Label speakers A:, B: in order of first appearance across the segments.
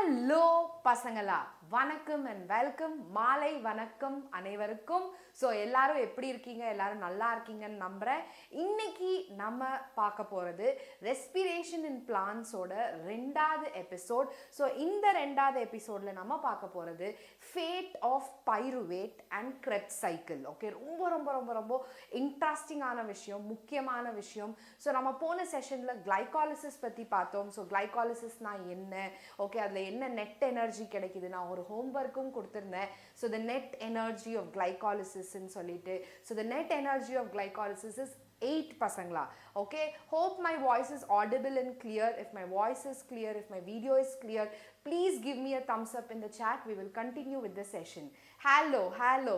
A: Hello பசங்களா, வணக்கம் and welcome. மாலை வணக்கம் அனைவருக்கும். ஸோ எல்லாரும் எப்படி இருக்கீங்க? எல்லாரும் நல்லா இருக்கீங்கன்னு நம்புகிறேன். இன்னைக்கு நம்ம பார்க்க போகிறது ரெஸ்பிரேஷன் இன் பிளான்ஸோட 2வது எபிசோட். ஸோ இந்த 2வது எபிசோடில் நம்ம பார்க்க போகிறது fate of pyruvate and Krebs cycle. Okay, ரொம்ப ரொம்ப ரொம்ப ரொம்ப இன்ட்ரெஸ்டிங்கான விஷயம், முக்கியமான விஷயம். ஸோ நம்ம போன செஷனில் கிளைகாலிசிஸ் பற்றி பார்த்தோம். ஸோ கிளைகாலிசிஸ்னால் என்ன, ஓகே, அதில் என்ன நெட் எனர்ஜி கிடைக்குது, நான் ஒரு ஹோம்ஒர்க்கும் கொடுத்துருந்தேன். So the net energy of கிளைகாலிசிஸ்ன்னு சொல்லிட்டு, so the net energy of glycolysis is 8 பசங்களா. Okay, hope my voice is audible and clear. If my voice is clear, if my video is clear, please give me a thumbs up in the chat. We will continue with the session. Hello,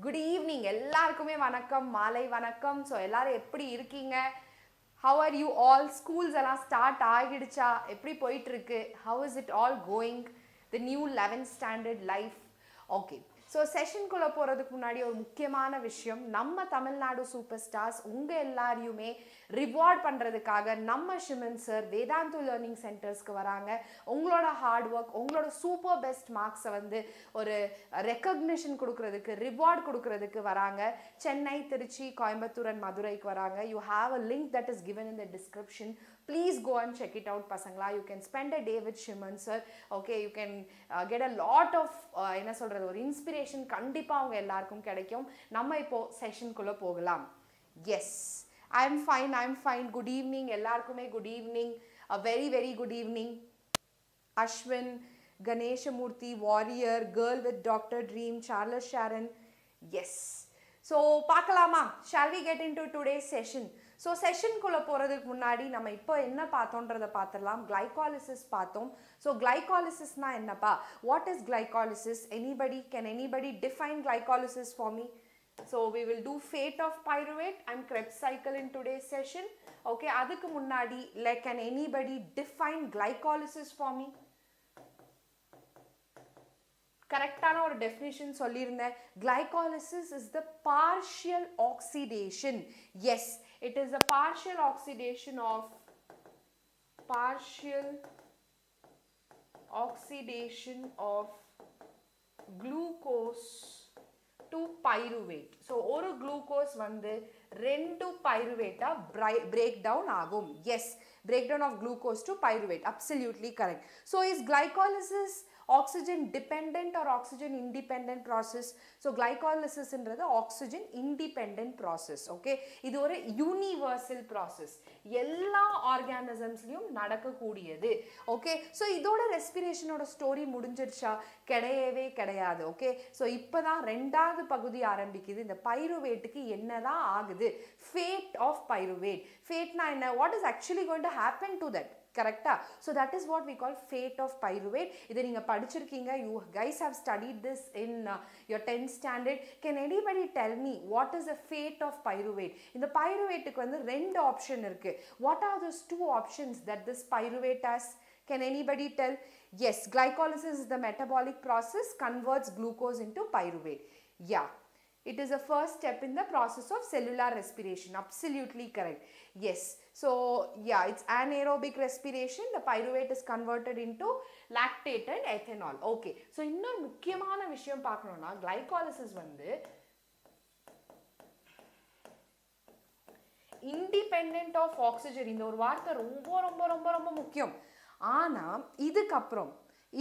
A: good evening. எல்லாருக்குமே வணக்கம், மாலை வணக்கம். So எல்லாரும் எப்படி இருக்கீங்க? How are you all? Schools எல்லாம் start ஆகிடுச்சா? எப்படி போயிட்டு இருக்கு? How is it all going? The new 11th standard life. Okay, so செஷனுக்குள்ளே போகிறதுக்கு முன்னாடி ஒரு முக்கியமான விஷயம், நம்ம தமிழ்நாடு சூப்பர் ஸ்டார்ஸ் உங்கள் எல்லாரையுமே ரிவார்ட் பண்ணுறதுக்காக நம்ம ஷிமன் சார் வேதாந்து லேர்னிங் சென்டர்ஸ்க்கு வராங்க. உங்களோட ஹார்ட் ஒர்க், உங்களோட சூப்பர் பெஸ்ட் மார்க்ஸை வந்து ஒரு ரெக்கக்னிஷன் கொடுக்கறதுக்கு, ரிவார்ட் கொடுக்கறதுக்கு வராங்க. சென்னை, திருச்சி, கோயம்புத்தூர் அண்ட் மதுரைக்கு வராங்க. You have a link that is given in the description. Please go and check it out பசங்களா. You can spend a day with Shimon sir. Okay, you can get a lot of என்ன சொல்கிறது, ஒரு inspiration கண்டிப்பாக அவங்க எல்லாருக்கும் கிடைக்கும். நம்ம இப்போது செஷனுக்குள்ளே போகலாம். Yes, I am fine. Good evening எல்லாருக்குமே. Good evening, a very good evening. Ashwin, Ganesamoorthy, Warrior, girl with doctor dream, Charles Sharon. Yes, so பார்க்கலாமா? Shall we get into today's session? So செஷனுக்குள்ளே போகிறதுக்கு முன்னாடி நம்ம இப்போ என்ன பார்த்தோன்றதை பார்த்துடலாம். கிளைகாலிசிஸ் பார்த்தோம். ஸோ கிளைகாலிசிஸ்னால் என்னப்பா? What is glycolysis? Can anybody define glycolysis for me? So we will do fate of pyruvate and Krebs cycle in today's session. Okay, அதுக்கு முன்னாடி can anybody define glycolysis for me? கரெக்டான ஒரு definition சொல்லியிருந்தேன். Glycolysis is the partial oxidation. Yes, it is a partial oxidation of glucose to pyruvate. So ஒரு glucose வந்து 2 pyruvate break down ஆகும். Yes, breakdown of glucose to pyruvate. Absolutely correct. So is glycolysis oxygen dependent or oxygen independent process? So glycolysis என்றது oxygen independent process. Okay, இது ஒரு universal process, எல்லா ஆர்கானிசம்ஸ்லயும் நடக்கக்கூடியது. Okay, so இதோட ரெஸ்பிரேஷனோட story முடிஞ்சிருச்சா? கிடையவே கிடையாது. ஓகே, ஸோ இப்போதான் 2வது பகுதி ஆரம்பிக்குது. இந்த பைருவேட்டுக்கு என்னதான் ஆகுது? Fat of pyruvate. ஃபேட்னா என்ன? What is actually going to happen to that? கரெக்டா? So that is what we call fate of pyruvate. இதை நீங்கள் படிச்சிருக்கீங்க. You guys have studied this in your 10th standard. Can anybody tell me what is a fate of pyruvate? இந்த பைருவேட்டுக்கு வந்து 2 option இருக்கு. What are those 2 options that this pyruvate has? Can anybody tell? Yes, glycolysis is the metabolic process, converts glucose into pyruvate. Yeah, it is a first step in the process of cellular respiration. Absolutely correct. Yes, so yeah, it's anaerobic respiration. The pyruvate is converted into lactate and ethanol. Okay, so இன்னொரு முக்கியமான விஷயம் பார்க்கணும்னா, glycolysis வந்து independent of oxygen. இந்த ஒரு வார்த்தை ரொம்ப ரொம்ப ரொம்ப ரொம்ப முக்கியம். ஆனால்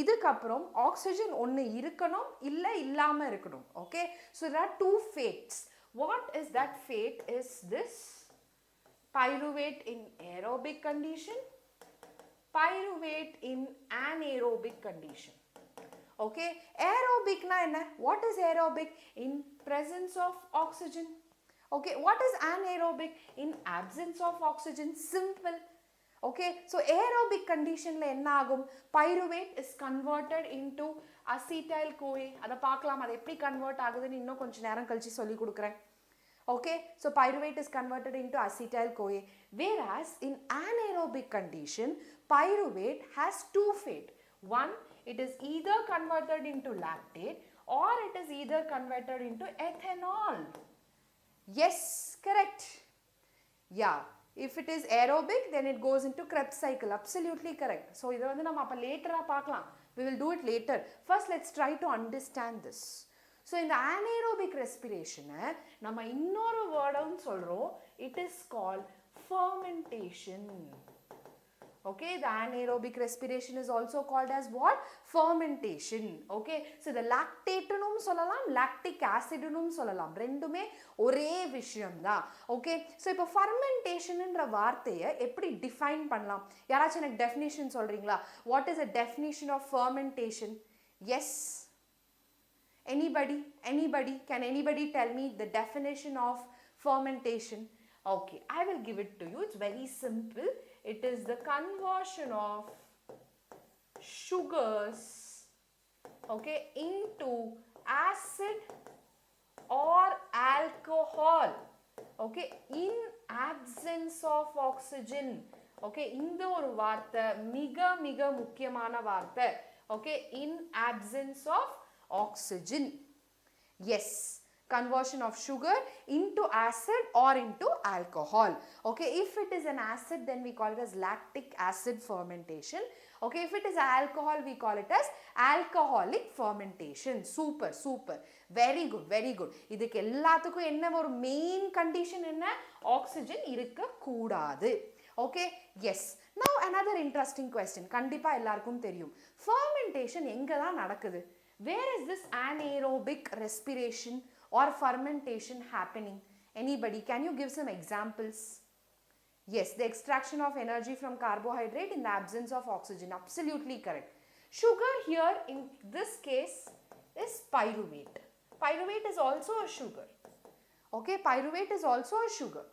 A: இதுக்கப்புறம் ஆக்சிஜன் ஒன்று இருக்கணும், இல்லை இல்லாமல் இருக்கணும். Okay, so there are 2 fates. What is that fate? Is this pyruvate in aerobic condition, pyruvate in anaerobic condition? Okay, aerobic na enna? What is aerobic? In presence of oxygen. Okay, what is anaerobic? In absence of oxygen. Simple. Okay, so aerobic condition la enna agum? Pyruvate is converted into acetyl-CoA. அதை பார்க்கலாம், அது எப்படி convert ஆகுதுன்னு இன்னும் கொஞ்சம் நேரம் கழிச்சு சொல்லி கொடுக்குறேன். Okay, so pyruvate is converted into acetyl-CoA. Whereas in anaerobic condition, pyruvate has 2 fate. One, it is either converted into lactate or it is either converted into ethanol. Yes, correct. Yeah. If it is aerobic, then it goes into Krebs cycle. Absolutely correct. So இதை வந்து நம்ம அப்போ லேட்டராக பார்க்கலாம். We will do it later. First, let's try to understand this. So, in the anaerobic respiration, nama innoru wordum solrom, it is called fermentation. Okay, the anaerobic respiration is also called as what? Fermentation. Okay, so the lactate-num sollalam, lactic acid-num sollalam. Rendume ore vishayam da. Okay, so ipo fermentation endra vaarthaiya eppadi define pannalam? Yarachum enak definition solringla? What is a definition of fermentation? Yes. Anybody? Can anybody tell me the definition of fermentation? Okay, I will give it to you. It's very simple. It is the conversion of sugars, okay, into acid or alcohol, okay, in absence of oxygen. Okay, இந்த ஒரு வார்த்தை மிக முக்கியமான வார்த்தை. Okay, in absence of oxygen. Yes, conversion of sugar into acid or into alcohol. Okay, if it is an acid, then we call it as lactic acid fermentation. Okay, if it is alcohol, we call it as alcoholic fermentation. Super, very good. இதுக்கு எல்லாத்துக்கும் என்ன ஒரு main condition என்ன? Oxygen இருக்க கூடாது. Okay, yes. Now another interesting question. கண்டிப்பா எல்லாருக்கும் தெரியும். Fermentation எங்க தான் நடக்குது? Where is this anaerobic respiration or fermentation happening? Anybody, can you give some examples? Yes, the extraction of energy from carbohydrate in the absence of oxygen. Absolutely correct. Sugar here in this case is pyruvate. Pyruvate is also a sugar. Okay, pyruvate is also a sugar.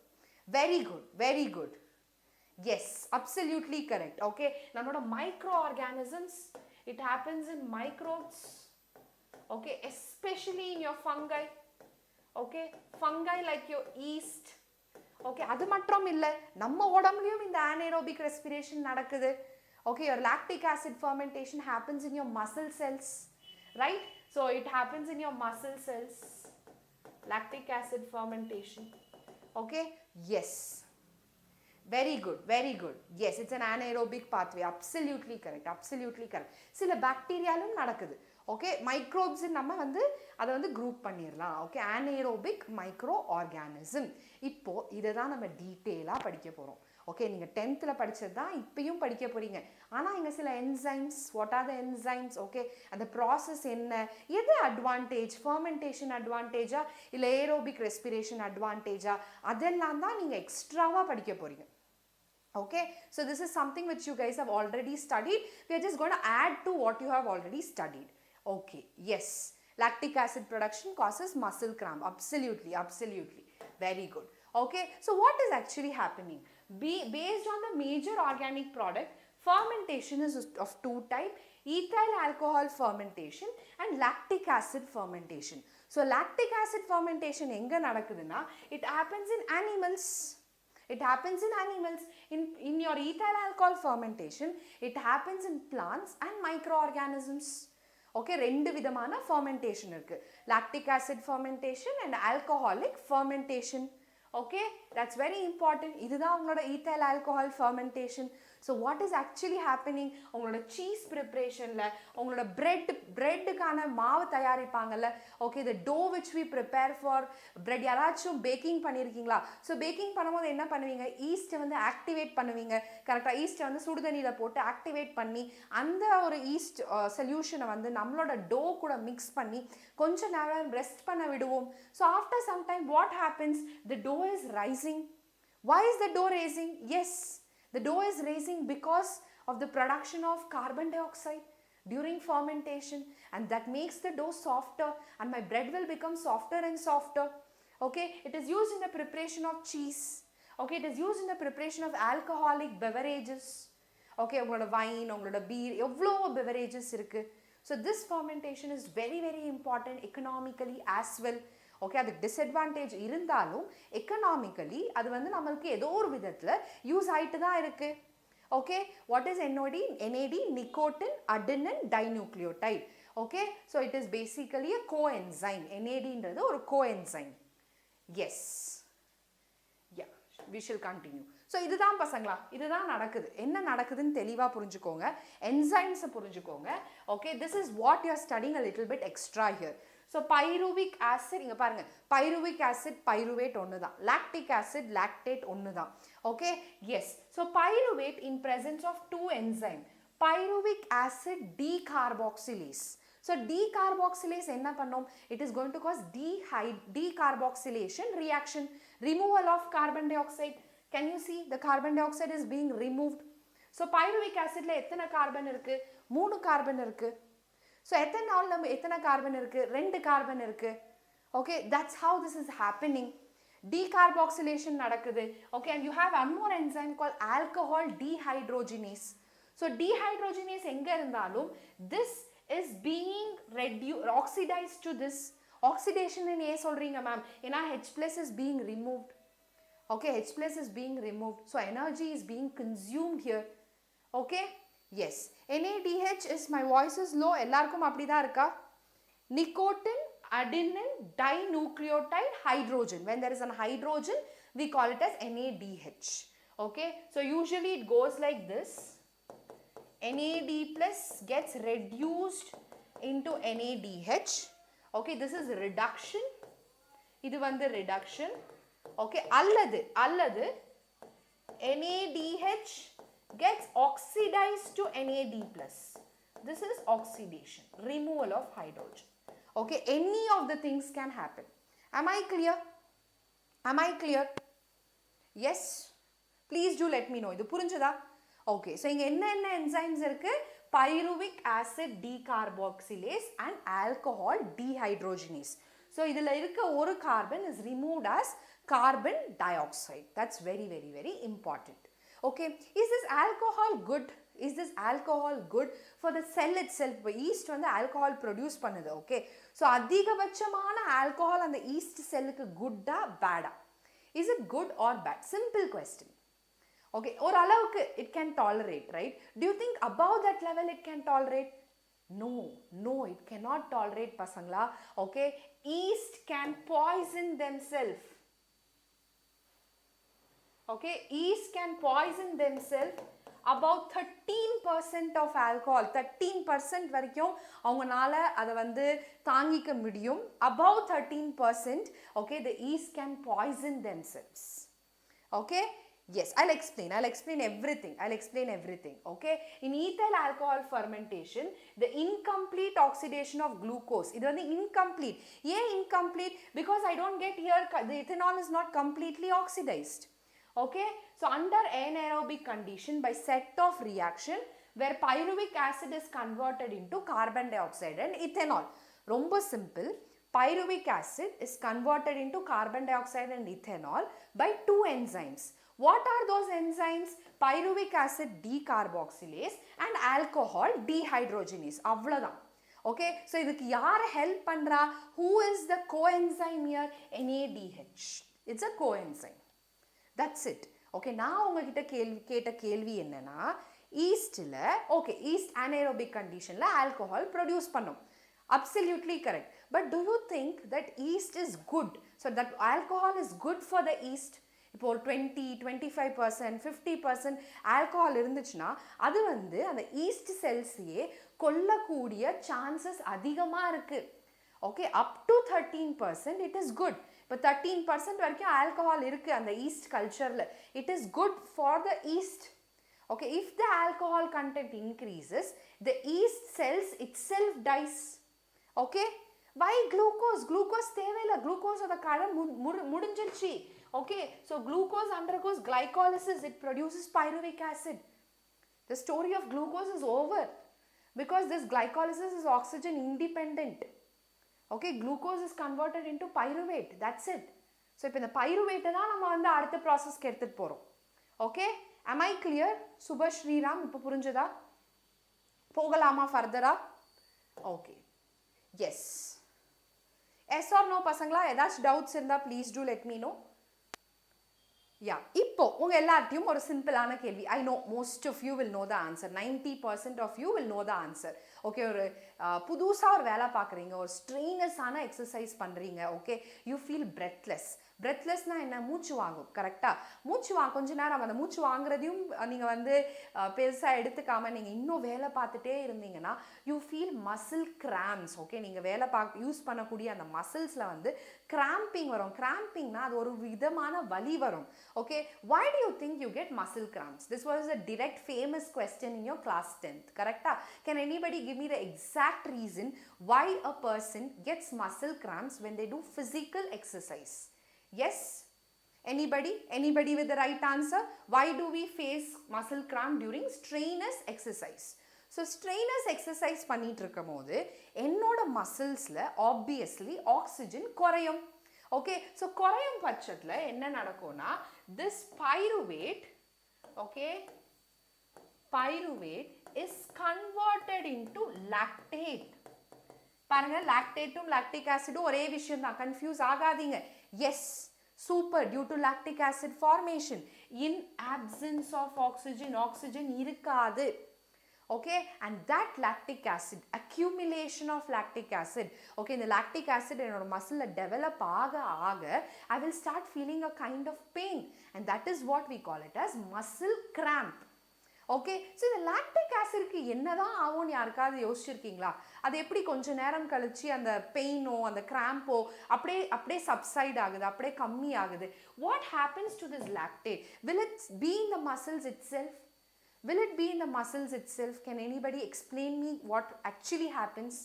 A: Very good. Yes, absolutely correct. Okay, namoda microorganisms, it happens in microbes. Okay, especially in your fungi. Okay, fungi like your yeast. Okay, adu matrum illa namma odamliyum inda anaerobic respiration nadakudhu. Okay, your lactic acid fermentation happens in your muscle cells, right? So it happens in your muscle cells, lactic acid fermentation. Okay, yes, very good. Yes, it's an anaerobic pathway. Absolutely correct. சில பாக்டீரியாலும் நடக்குது. Okay, microbes நம்ம வந்து அதை வந்து group பண்ணிரலாம். Okay, anaerobic microorganism. இப்போ இதை தான் நம்ம டீட்டெயிலாக படிக்க போகிறோம். ஓகே, நீங்கள் 10th படித்தது தான் இப்பயும் படிக்க போகிறீங்க. ஆனால் இங்கே சில enzymes, what are the enzymes, okay, அந்த ப்ராசஸ் என்ன, எது அட்வான்டேஜ், ஃபர்மெண்டேஷன் அட்வான்டேஜா இல்லை ஏரோபிக் ரெஸ்பிரேஷன் அட்வான்டேஜா, அதெல்லாம் தான் நீங்கள் எக்ஸ்ட்ராவாக படிக்க போகிறீங்க. Okay, so this is something which you guys have already studied. We are just going to add to what you have already studied. Okay, yes, lactic acid production causes muscle cramp. Absolutely. Very good. Okay, so what is actually happening? Based on the major organic product, fermentation is of two types: ethyl alcohol fermentation and lactic acid fermentation. So lactic acid fermentation enga nadakuduna, it happens in animals. In your ethyl alcohol fermentation, it happens in plants and microorganisms. Okay, ரெண்டு விதமான fermentation இருக்கு. Lactic acid fermentation and alcoholic fermentation. Okay, that's very important. இதுதான் உங்களோட ethyl alcohol fermentation. So what is actually happening? உங்களோட cheese preparationல, உங்களோட breadக்கான மாவு தயாரிப்பாங்கல்ல, okay, the dough which we prepare for bread, யாராச்சும் baking பண்ணிருக்கீங்களா? So baking பண்ணும்போது என்ன பண்ணுவீங்க? yeast வந்து activate பண்ணுவீங்க. கரெக்ட்டா yeast வந்து சுடு தண்ணியில போட்டு activate பண்ணி அந்த ஒரு yeast solution வந்து நம்மளோட dough கூட mix பண்ணி கொஞ்ச நேரம் rest பண்ண விடுவோம். So after some time what happens? The dough is rising. Why is the dough raising? Yes, the dough is raising because of the production of carbon dioxide during fermentation, and that makes the dough softer, and my bread will become softer and softer. Okay, it is used in the preparation of cheese. Okay, it is used in the preparation of alcoholic beverages. Okay, உங்களோட wine, உங்களோட beer, எவ்வளோ beverages இருக்கு. So this fermentation is very important economically as well. Okay, அதுக்கு disadvantage இருந்தாலும் economically அது வந்து நம்மளுக்கு ஏதோ ஒரு விதத்தில் யூஸ் ஆகிட்டு தான் இருக்கு. Okay, what is NAD? Nicotine adenine dinucleotide. Okay, so it is basically a coenzyme. NADன்றது ஒரு coenzyme. Yes, yeah, we shall continue. So இதுதான் பசங்களா, இதுதான் நடக்குது. என்ன நடக்குதுன்னு தெளிவா புரிஞ்சுக்கோங்க. Enzymes புரிஞ்சுக்கோங்க. Okay, this is what you are studying a little bit extra here. So pyruvic acid, இங்க பாருங்க, pyruvic acid, pyruvate ஒண்ணுதான். Lactic acid, lactate ஒண்ணுதான். Okay, yes. So pyruvate in presence of two enzymes. Pyruvic acid decarboxylase. So decarboxylase enna pannom? It is going to cause decarboxylation reaction, removal of carbon dioxide. Can you see the carbon dioxide is being removed? So pyruvic acid la ethana carbon irukku? 3 carbon irukku. So ethanol la ethana carbon irukku? 2 carbon irukku. Okay, that's how this is happening. Decarboxylation nadakudhu. Okay, and you have one more enzyme called alcohol dehydrogenase. So dehydrogenase enga irundhalum this is being oxidized to this. Oxidation in A solringa ma'am, ena H plus is being removed. Okay, H plus is being removed. So energy is being consumed here. Okay, yes. NADH is, my voice is low, ellarkum appadida iruka? Nicotine adenine dinucleotide hydrogen. When there is an hydrogen, we call it as NADH. Okay, so usually it goes like this. NAD plus gets reduced into NADH. Okay, this is reduction. Idu vandu reduction. Okay, alladu NADH gets oxidized to NAD plus. This is oxidation, removal of hydrogen. Okay, any of the things can happen. Am I clear? Am I clear? Yes? Please do let me know. Idu purinjada? Okay, so inga enna enzymes irukku? Pyruvic acid decarboxylase and alcohol dehydrogenase. So idhula irukka oru carbon is removed as carbon dioxide. That's very, very, very important. Okay, is this alcohol good? Is this alcohol good for the cell itself? Yeast வந்து alcohol produce பண்ணுது. Okay, so அதிகபட்சமான alcohol அந்த yeast cellக்கு good-ஆ bad-ஆ? Is it good or bad? Simple question. Okay, or அளவுக்கு it can tolerate, right? Do you think above that level it can tolerate? No, it cannot tolerate pasangla. Okay, yeast can poison themselves. Okay, yeast can poison themselves. About 13% of alcohol, 13% வரைக்கும் அவங்கனால அதை வந்து தாங்கிக்க முடியும். Above 13%, okay, the yeast can poison themselves. Okay, yes, I'll explain everything. Okay, in ethyl alcohol fermentation, the incomplete oxidation of glucose, இது வந்து incomplete. ஏன் incomplete? Because I don't get here, the ethanol is not completely oxidized. Okay, so under anaerobic condition, by set of reaction where pyruvic acid is converted into carbon dioxide and ethanol. Romba simple. Pyruvic acid is converted into carbon dioxide and ethanol by two enzymes. What are those enzymes? Pyruvic acid decarboxylase and alcohol dehydrogenase. Avladhan. Okay, so idukku yaar help pandra? Who is the coenzyme here? NADH. It's a coenzyme. That's it. Okay, நான் உங்ககிட்ட கேட்ட கேள்வி என்னன்னா, yeastல okay, yeast anaerobic conditionல alcohol produce பண்ணும். Absolutely correct. But do you think that yeast is good? So that alcohol is good for the yeast? இப்போ 20, 25%, 50% alcohol இருந்துச்சுன்னா அது வந்து அந்த yeast cells-ஐயே கொல்லக்கூடிய chances அதிகமா இருக்கு. Okay, up to 13% it is good. But 13% வரைக்கும் alcohol இருக்கு அந்த yeast culture-ல. It is good for the yeast. Okay, if the alcohol content increases, the yeast cells itself dies. Okay, why glucose? Glucose தேவையில்ல. glucose ஓட காலம் முடிஞ்சிருச்சு. Okay, so glucose undergoes glycolysis. It produces pyruvic acid. The story of glucose is over because this glycolysis is oxygen independent. Okay, glucose is converted into pyruvate. That's it. So இப்போ இந்த pyruvate தான் நம்ம வந்து அடுத்த ப்ராசஸ்க்கு எடுத்துட்டு போறோம். Okay, am I clear? சுப ஸ்ரீராம், இப்போ புரிஞ்சதா? போகலாமா ஃபர்தரா? Okay, yes. Yes or no பசங்களா? ஏதாச்சும் டவுட்ஸ் இருந்தா please do let me know. Yeah, இப்போ உங்க எல்லார்ட்டையும் ஒரு சிம்பிளான கேள்வி. I know most of you will know the answer. 90% of you will know the answer. Okay, ஒரு புதுசா ஒரு வேலை பார்க்குறீங்க, ஒரு ஸ்ட்ரெயினஸான எக்ஸசைஸ் பண்ணுறீங்க. Okay, you feel breathless. breathlessனா என்ன மூச்சு வாங்கும் கரெக்ட்டா மூச்சு கொஞ்ச நேரம் அந்த மூச்சு வாங்குறதையும் நீங்க வந்து பெருசா எடுத்துக்காம நீங்க இன்னும் வேலை பார்த்துட்டே இருந்தீங்கன்னா you feel muscle cramps okay நீங்க வேலை யூஸ் பண்ணக்கூடிய அந்த மசில்ஸ்ல வந்து cramping வரும் crampingனா அது ஒரு விதமான வலி வரும் okay why do you think you get muscle cramps this was a direct famous question in your class 10th correcta can anybody give me the exact reason why a person gets muscle cramps when they do physical exercise yes anybody with the right answer why do we face muscle cramp during strenuous exercise so strenuous exercise பண்ணிட்டு இருக்கும்போது என்னோட மசில்ஸ்ல obviously oxygen குறையும் okay so குறையும் பட்சத்துல என்ன நடக்கும்னா this pyruvate okay pyruvate is converted into lactate பாருங்க லாக்டேட்டும் lactic ஆசிடும் ஒரே விஷயம் தான் கன்ஃபியூஸ் ஆகாதீங்க yes super due to lactic acid formation in absence of oxygen இருக்காது okay and that lactic acid accumulation of lactic acid okay இந்த lactic acid என்னோட muscle develop ஆக I will start feeling a kind of pain and that is what we call it as muscle cramp okay so இந்த lactic acid க்கு என்னதான் ஆகும்னு யாருக்காவது யோசிச்சிருக்கீங்களா அது எப்படி கொஞ்ச நேரம் கழிச்சு அந்த பெயினோ அந்த கிராம்போ அப்படியே subside ஆகுது அப்படியே கம்மி ஆகுது what happens to this lactate will it be in the muscles itself will it be in the muscles itself can anybody explain me what actually happens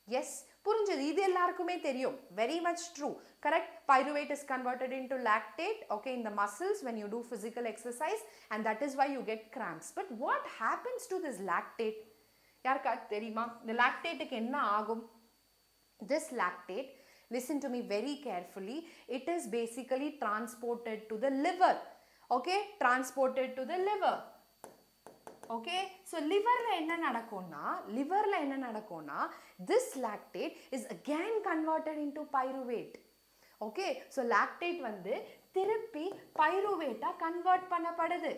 A: yes புரிஞ்சது இது எல்லாருக்குமே தெரியும் very much true correct pyruvate is converted into lactate okay in the muscles when you do physical exercise and that is why you get cramps but what happens to this lactate யாருக்கா தெரியுமா இந்த lactate க்கு என்ன ஆகும் this lactate listen to me very carefully it is basically transported to the liver okay transported to the liver okay so liverல என்ன நடக்கும்னா this lactate is again converted into pyruvate okay so lactate வந்து திருப்பி pyruvate convert பண்ணப்படுது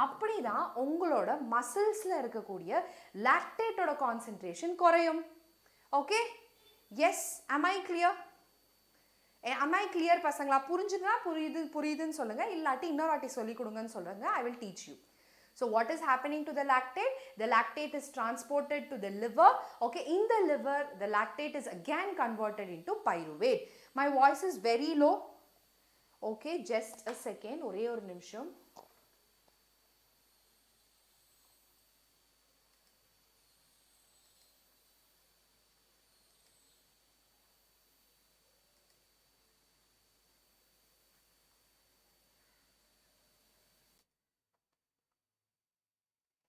A: அப்படிதான் உங்களோட மசில்ஸ்ல இருக்கக்கூடிய lactate ஓட concentration குறையும் okay yes am I clear பசங்களா புரிஞ்சுதா புரியுதுன்னு சொல்லுங்க இல்லாட்டி இன்னொரு வாட்டி சொல்லி கொடுங்கன்னு சொல்லுங்க I will teach you so what is happening to the lactate the lactate is transported to the liver okay in the liver the lactate is again converted into pyruvate my voice is very low okay just a second ஒரே ஒரு நிமிஷம்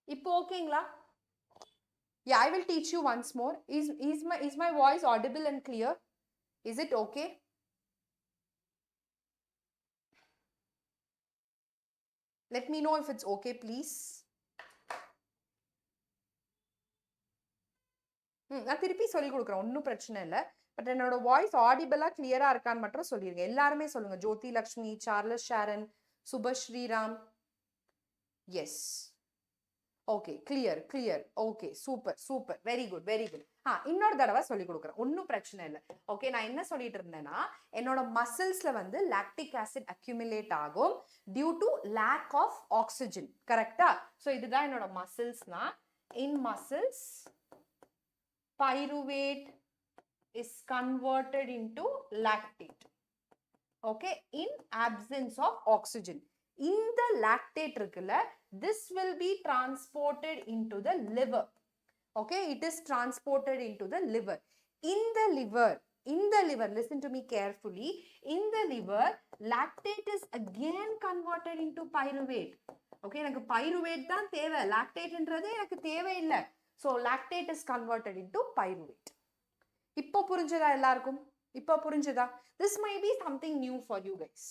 A: இப்போ ஓகேங்களா yeah I will teach you once more is my voice audible and clear is it okay let me know if it's okay please நான் திருப்பி சொல்லி கொடுக்குறேன் ஒன்றும் பிரச்சனை இல்லை பட் என்னோட வாய்ஸ் ஆடிபிளா கிளியரா இருக்கான்னு மட்டும் சொல்லிருங்க எல்லாருமே சொல்லுங்க Jothi Lakshmi Charles Sharon Subashreeram yes okay clear okay super very good இன்னொரு தடவை சொல்லி கொடுக்குறேன் ஒன்றும் பிரச்சனை இல்லை ஓகே நான் என்ன சொல்லிட்டு இருந்தேன்னா என்னோட மசில்ஸ்ல வந்து லாக்டிக் ஆசிட் அக்யூமுலேட் ஆகும் due to lack of oxygen கரெக்டா ஸோ இதுதான் என்னோட மசில்ஸ்னா in muscles pyruvate is converted into lactate okay in absence of oxygen இந்த lactate இருக்குல்ல this will be transported into the liver okay it is transported into the liver in the liver listen to me carefully in the liver lactate is again converted into pyruvate okay எனக்கு pyruvate தான் தேவை lactateன்றது எனக்கு தேவை இல்லை so lactate is converted into pyruvate இப்போ புரிஞ்சதா எல்லாருக்கும் இப்போ புரிஞ்சதா this might be something new for you guys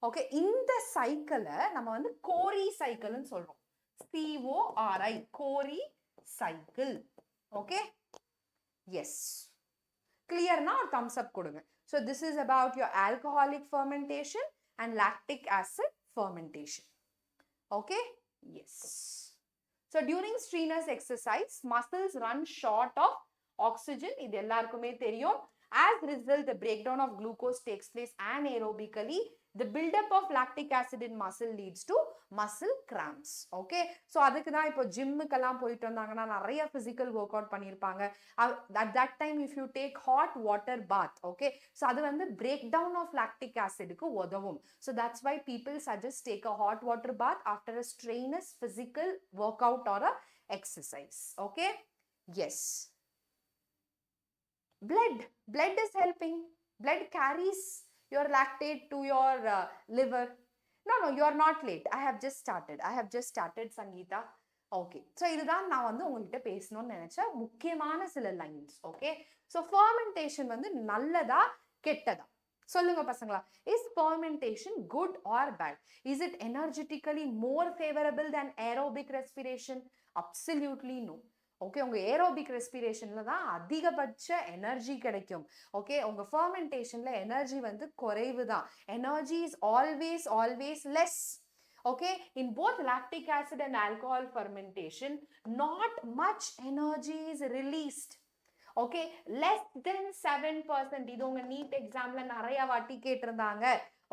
A: okay இந்த சைக்கிளை நம்ம வந்து கோரி சைக்கிள்னு சொல்றோம் CORI கோரி cycle okay yes clear na or thumbs up கொடுங்க so this is about your alcoholic fermentation and lactic acid fermentation okay yes so during strenuous exercise muscles run short of oxygen இது எல்லாருக்குமே தெரியும் As a result, the breakdown of glucose takes place anaerobically. The buildup of lactic acid in muscle leads to muscle cramps. Okay, so அதுக்கு தான் இப்போ ஜிம்முக்கெல்லாம் போயிட்டு வந்தாங்கன்னா நிறைய physical workout பண்ணியிருப்பாங்க. At that time if you take hot water bath, okay, so அது வந்து breakdown of lactic acidக்கு உதவும். So that's why people suggest take a hot water bath after a strenuous physical workout or a exercise. Okay, yes. Blood is helping. Blood carries your lactate to your liver. No, you are not late. I have just started, Sangeeta. Okay, so இதுதான் நான் வந்து உங்ககிட்ட பேசணும்னு நினைச்ச முக்கியமான சில lines. Okay, so fermentation வந்து நல்லதா கெட்டதா சொல்லுங்க பசங்களா? Is fermentation good or bad? Is it energetically more favorable than aerobic respiration? Absolutely no. Okay, உங்க ஏரோபிக் ரெஸ்பிரேஷன்ல தான் அதிகபட்ச எனர்ஜி கிடைக்கும். ஓகே, உங்க ஃபர்மெண்டேஷன்ல எனர்ஜி வந்து குறைவு தான். Energy is always less. Okay, in both lactic acid and alcohol fermentation, not much energy is released. Okay, less than 7%. இது உங்க நீட் எக்ஸாம்ல நிறைய வாட்டி கேட்டிருந்தாங்க.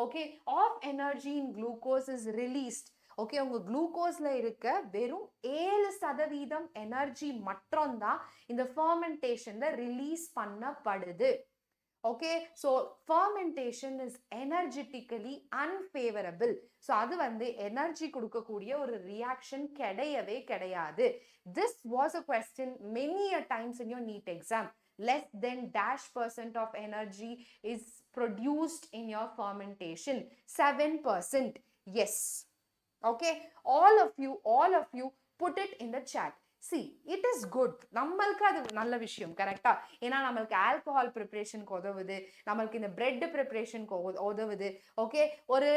A: Okay, of energy in glucose is released. Okay, உங்க குளுக்கோஸ்ல இருக்க வெறும் 7% எனர்ஜி மட்டும்தான் இந்த ஃபர்மெண்டேஷன்ல ரிலீஸ் பண்ணப்படுது. Okay, so fermentation is energetically unfavourable. So அது வந்து எனர்ஜி கொடுக்கக்கூடிய ஒரு ரியாக்ஷன் கிடையவே கிடையாது. This was a question many a times in your NEET exam. Less than -% of energy is produced in your fermentation. 7%. Yes. Okay, all of you put it in the chat. See, it is good. நம்மளுக்கு அது நல்ல விஷயம், கரெக்டா? ஏன்னா நம்மளுக்கு alcohol ப்ரிப்பரேஷனுக்கு உதவுது, நம்மளுக்கு இந்த பிரெட் ப்ரிப்பரேஷனுக்கு உதவுது. ஓகே, ஒரு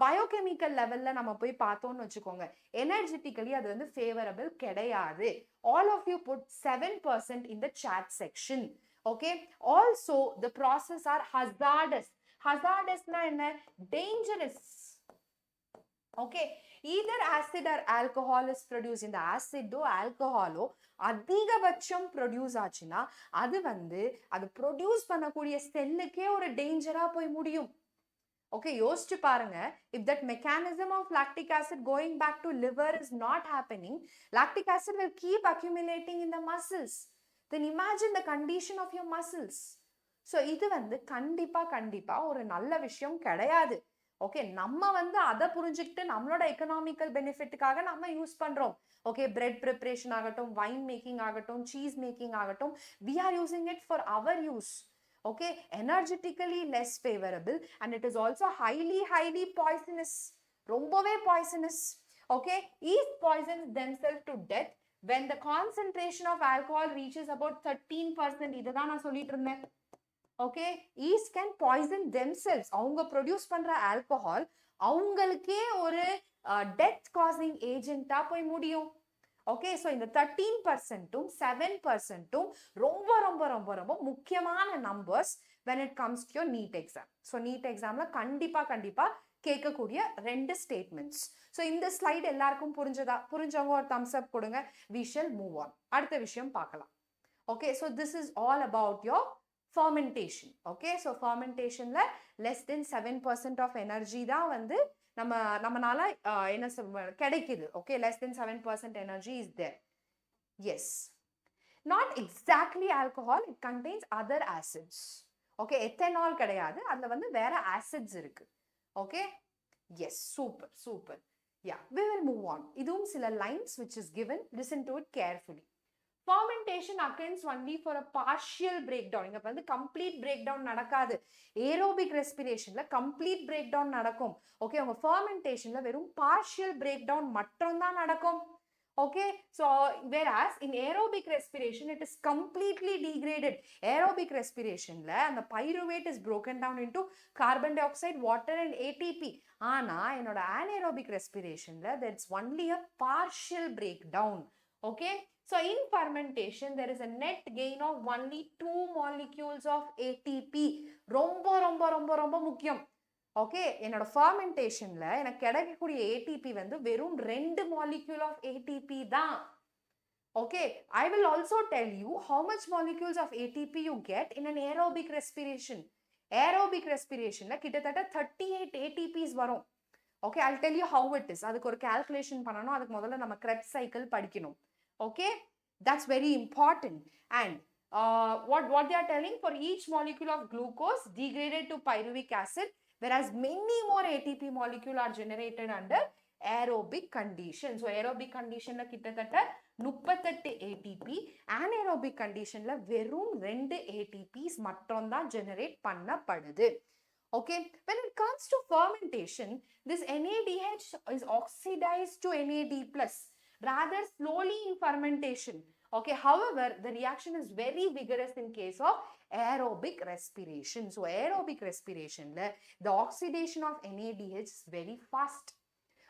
A: பயோகெமிக்கல் லெவல்ல நம்ம போய் பார்த்தோம்னு வச்சுக்கோங்க, எனர்ஜெட்டிக்கலி அது வந்து ஃபேவரபிள் கிடையாது. All of you put 7% in the chat section. Okay, also the process are hazardous. Hazardousனா என்ன? Dangerous. Okay, either acid or alcohol is produced. இந்த ஆசிடோ ஆல்கஹாலோ அதிகபட்சம் ப்ரொடியூஸ் ஆச்சுன்னா அது வந்து அது ப்ரொடியூஸ் பண்ணக்கூடிய செல்லுக்கே ஒரு டேஞ்சரா போய் முடியும். ஓகே, யோசிச்சு பாருங்க. if that mechanism of lactic acid going back to liver is not happening, lactic acid will keep accumulating in the muscles. Then imagine the condition of your muscles. so இது வந்து கண்டிப்பா ஒரு நல்ல விஷயம் கிடையாது. ஓகே, நம்ம வந்து அதை புரிஞ்சுக்கிட்டு நம்மளோட எக்கனாமிக்கல் பெனிஃபிட்டுக்காக நம்ம யூஸ் பண்றோம். ஓகே, பிரெட் ப்ரிப்பரேஷன் ஆகட்டும், வைன் மேக்கிங் ஆகட்டும், சீஸ் மேக்கிங் ஆகட்டும், we are using it for our use. Okay, energetically less favorable and it is also highly poisonous. ரொம்பவே poisonous. Okay, yeast poisons themselves to death when the concentration of alcohol reaches about 13%. இதுதான் நான் சொல்லிட்டு இருந்தேன். Okay, yeast can poison themselves. அவங்க produce பண்ற alcohol அவங்களுக்கே ஒரு death causing ஏஜென்ட்டா போய் முடியும். ஓகே, ஸோ இந்த 13%ம் 7%ம் ரொம்ப முக்கியமான numbers when it comes to your NEET exam. So NEET எக்ஸாம்ல கண்டிப்பா கேட்கக்கூடிய 2 ஸ்டேட்மெண்ட்ஸ். ஸோ இந்த ஸ்லைட் எல்லாருக்கும் புரிஞ்சவங்க ஒரு தம்ஸ் அப் கொடுங்க. we shall move on. அடுத்த விஷயம் பார்க்கலாம். Okay, so this is all about your fermentation. Okay, so fermentationல less than 7% of energy தான் வந்து நம்மனால என்ன கிடைக்குது. Okay, less than 7% energy is there. Yes, not exactly alcohol, it contains other acids. Okay, ethanol கிடையாது, அதுல வந்து வேற acids இருக்கு. Okay, yes, super. Yeah, we will move on. இதுவும் சில lines which is given, listen to it carefully. Fermentation occurs only for a partial breakdown. இங்க வந்து complete breakdown நடக்காது. Aerobic respirationல complete breakdown நடக்கும். Okay, உங்க fermentationல வெறும் partial breakdown மட்டும் தான் நடக்கும். Okay, so whereas in aerobic respiration it is completely degraded. Aerobic respirationல அந்த pyruvate is broken down into carbon dioxide, water and ATP. ஆனா என்னோட anaerobic respirationல that's only a partial breakdown. Okay, so in fermentation there is a net gain of only 2 molecules of ATP. ரொம்ப முக்கியம். Okay, என்னோட ஃபர்மெண்டேஷன்ல எனக்கு கிடைக்கக்கூடிய ATP வந்து வெறும் 2 molecule of ATP தான். Okay, I will also tell you how much molecules of ATP you get in an aerobic respiration. Aerobic respiration la kittathata 38 ATPs varum. Okay, I'll tell you how it is. Adukku or calculation pananum, adukku modalla nama Krebs cycle padikkanum. Okay, that's very important. And what they are telling, for each molecule of glucose degraded to pyruvic acid, whereas many more ATP molecule are generated under aerobic condition. So aerobic condition la kittathata 38 ATP, anaerobic condition la verum 2 ATPs mattum da generate pannapadudhu. Okay, when it comes to fermentation, this NADH is oxidized to NAD plus rather slowly in fermentation. Okay, however, the reaction is very vigorous in case of aerobic respiration. So aerobic respiration the oxidation of NADH is very fast.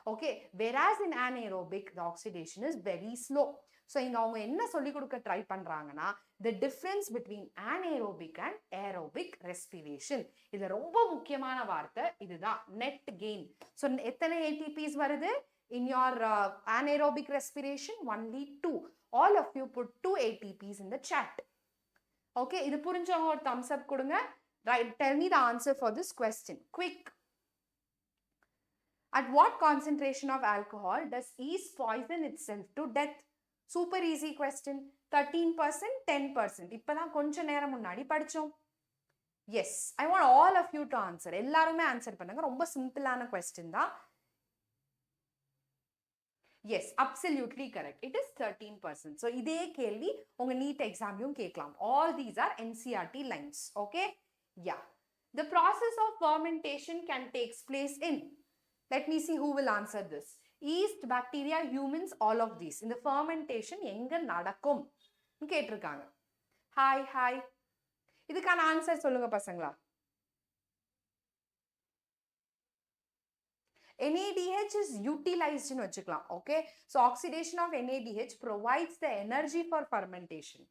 A: Okay, whereas in anaerobic the oxidation is very slow. So inga avanga enna solli kodukka try pandranga the difference between anaerobic and aerobic respiration. Idu romba mukkiyamaana vaartha idudha, net gain. So ethana ATPs varudhu in your anaerobic respiration? Only 2. All of you put 2 ATPs in the chat. Okay, idu purinjavanga or thumbs up kodunga. Right, tell me the answer for this question quick. At what concentration of alcohol does yeast poison itself to death? Super easy question. 13%, 10%. இப்பதான் கொஞ்ச நேரம் முன்னாடி படிச்சோம். Yes, I want all of you to answer. எல்லாருமே answer பண்ணுங்க. ரொம்ப சிம்பிளான question தான். Yes, absolutely correct. It is 13%. So இதே கேள்வி உங்க NEET examயும் கேட்கலாம். All these are NCERT lines. Okay? Yeah. The process of fermentation can take place in. Let me see who will answer this. Yeast, bacteria, humans, all of these. In the fermentation, enga nadakkum? கேட்டிருக்காங்க. Hi. இதுக்கான answer சொல்லுங்க பசங்களா. NADH is utilized in வச்சுக்கலாம். Okay. So oxidation of NADH provides the energy for fermentation.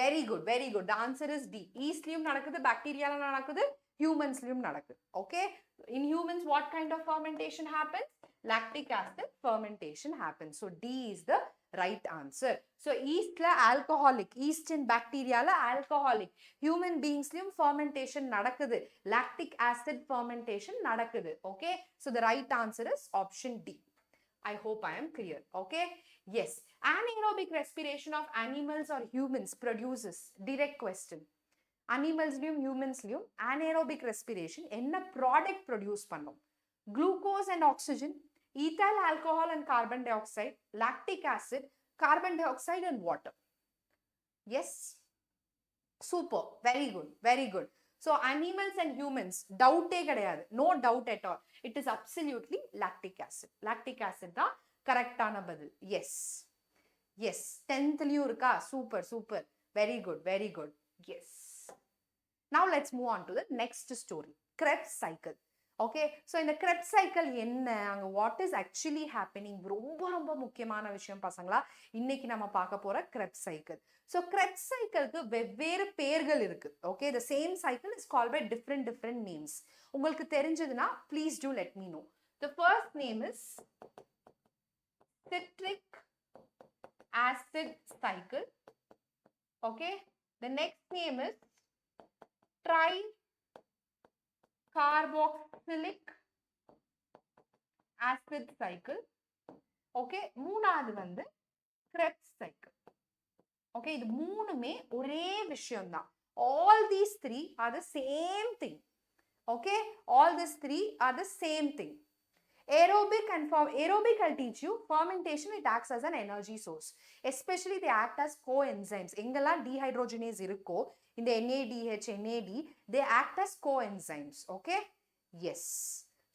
A: Very good. The answer is D. Yeastலயும் நடக்குது, bacteriaல நடக்குது, humansலயும் நடக்குது. Okay. In humans, what kind of fermentation happens? Lactic acid fermentation happens. So D is the right answer. So yeast la alcoholic, yeast in bacteria la alcoholic, human beings liyum fermentation nadakudhu, lactic acid fermentation nadakudhu. Okay, so the right answer is option D. I hope I am clear. Okay, yes, anaerobic respiration of animals or humans produces, direct question, animals liyum humans liyum anaerobic respiration enna product produce pannum? Glucose and oxygen, ethyl alcohol and carbon dioxide, lactic acid, carbon dioxide and water. Yes, super, very good. So animals and humans, doubt kadayadu, no doubt at all, it is absolutely lactic acid da correct ana badal. Yes 10th liyu iruka, super, very good. Yes, now let's move on to the next story, Krebs cycle. Okay, so in the Krebs cycle என்ன, அங்க what is actually happening, ரொம்ப முக்கியமான விஷயம் பசங்களா இன்னைக்கு நம்ம பார்க்க போற Krebs cycle. So Krebs cycleக்கு வெவ்வேறு பெயர்கள் இருக்கு. Okay, the same cycle is called by different names. உங்களுக்கு தெரிஞ்சதுன்னா please do let me know. The first name is citric acid cycle. Okay, the next name is carboxylic acid cycle. Okay, மூணாவது வந்து Krebs cycle. Okay, இது மூணுமே ஒரே விஷயம் தான். All these three are the same thing. Okay, all these three are the same thing. Aerobic I'll teach you. Fermentation, it acts as an energy source. Especially they act as coenzymes. எங்கெல்லாம் dehydrogenase இருக்கோ, in the NADH, NAD, they act as coenzymes. Okay? Yes.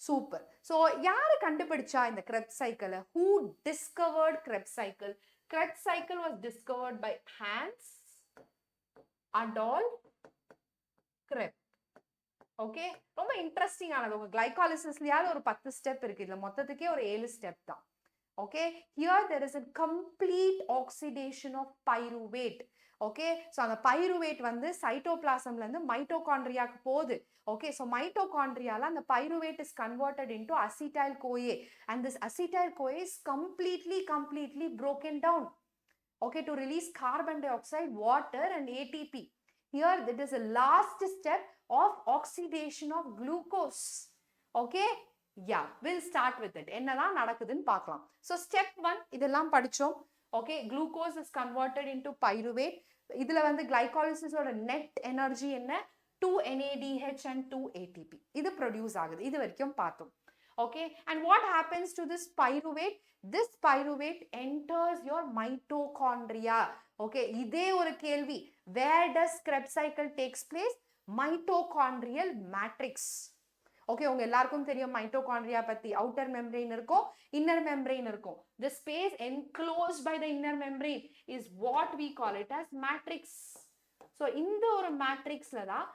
A: Super. So, யாரு கண்டுபிடிச்சா இந்த Krebs cycle? Who discovered Krebs cycle? Krebs cycle was discovered by Hans Adolf Krebs. Okay? ரொம்ப interesting ஆனது. உங்க glycolysisலயாவது ஒரு 10 step இருக்கு. இதுல மொத்தத்துக்கே ஒரு 7 ஸ்டெப் தான். Okay? Here there is a complete oxidation of pyruvate. Okay so அந்த பைருவேட் வந்து சைட்டோபிளாசம்ல இருந்து மைட்டோகாண்ட்ரியாக்கு போகுது ஓகே ஸோ மைட்டோகாண்ட்ரியால அந்த pyruvate is converted into acetyl CoA and this acetyl CoA is completely broken down okay to release carbon dioxide, water and ATP. Here it is the last step of oxidation of glucose. Okay, yeah, we'll start with it. என்னதான் நடக்குதுன்னு பார்க்கலாம். So step 1 இதெல்லாம் படிச்சோம். Okay, glucose is converted into pyruvate. இதுல வந்து glycolysis ஓட net energy என்ன 2 NADH and 2 ATP. இது produce ஆகுது. இது வரைக்கும் பார்த்தோம். Okay, and what happens to this pyruvate? This pyruvate enters your mitochondria. Okay, இதே ஒரு கேள்வி. Where does Krebs cycle takes place? Mitochondrial matrix. Okay, உங்க எல்லாருக்கும் தெரியும் mitochondria பத்தி. outer membrane இருக்கும், inner membrane இருக்கும். The space enclosed by the inner membrane is what we call it as matrix. So இந்த ஒரு matrixல தான்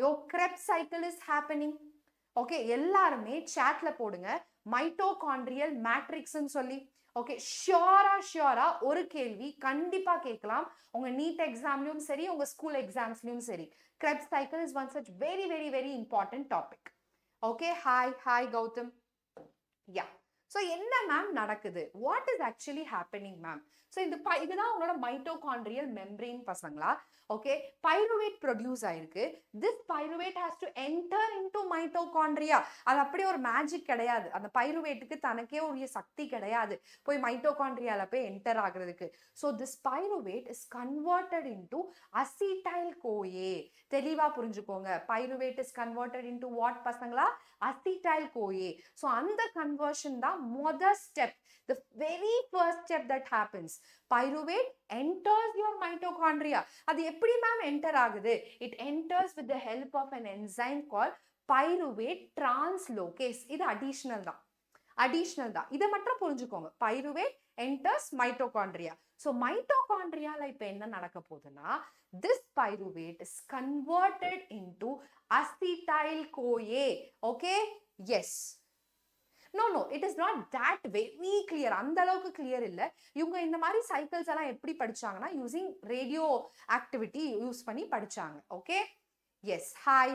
A: your Krebs cycle is happening. Okay எல்லாருமே சாட்ல போடுங்க மைட்டோகாண்ட்ரியல் மேட்ரிக்ஸ்னு சொல்லி ஓகே ஷியோரா ஒரு கேள்வி கண்டிப்பா கேட்கலாம் உங்க நீட் எக்ஸாம்லயும் சரி உங்க ஸ்கூல் எக்ஸாம்ஸ்லயும் சரி Krebs cycle is one such very important topic. Okay, hi Gautam. Yeah, so என்ன மேம் நடக்குது? What is actually happening ma'am? So இதுதான் உங்களோட மைட்டோகாண்ட்ரியல் மெம்பரேன் பசங்களா. ஓகே பைருவேட் ப்ரொடியூஸ் ஆயிருக்கு. This pyruvate has to enter into mitochondria. அது அப்படியே ஒரு magic கிடையாது. அந்த பைருவேட்டுக்கு தனக்கே உரிய சக்தி கிடையாது போய் மைட்டோகாண்ட்ரியால போய் என்டர் ஆகுறதுக்கு. So this pyruvate is converted into acetyl CoA. தெளிவா புரிஞ்சுக்கோங்க. Pyruvate is converted into what பசங்களா? Acetyl CoA. ஸோ அந்த கன்வர்ஷன் தான் முதல் step. The very first step that happens, pyruvate enters your mitochondria. அது எப்படி மேம் enter ஆகுது? It enters with the help of an enzyme called pyruvate translocase. இது additional தான். இதை மட்டும் புரிஞ்சுக்கோங்க. Pyruvate enters mitochondria. So mitochondriaல இப்ப என்ன நடக்க போகுதுன்னா, this pyruvate is converted into acetyl CoA. Okay, yes. No, it is not that very clear. அந்த அளவுக்கு clear இல்ல. இவங்க இந்த மாதிரி cycles எல்லாம் எப்படி படிச்சாங்கன்னா using radio activity யூஸ் பண்ணி படிச்சாங்க. Okay, yes, hi,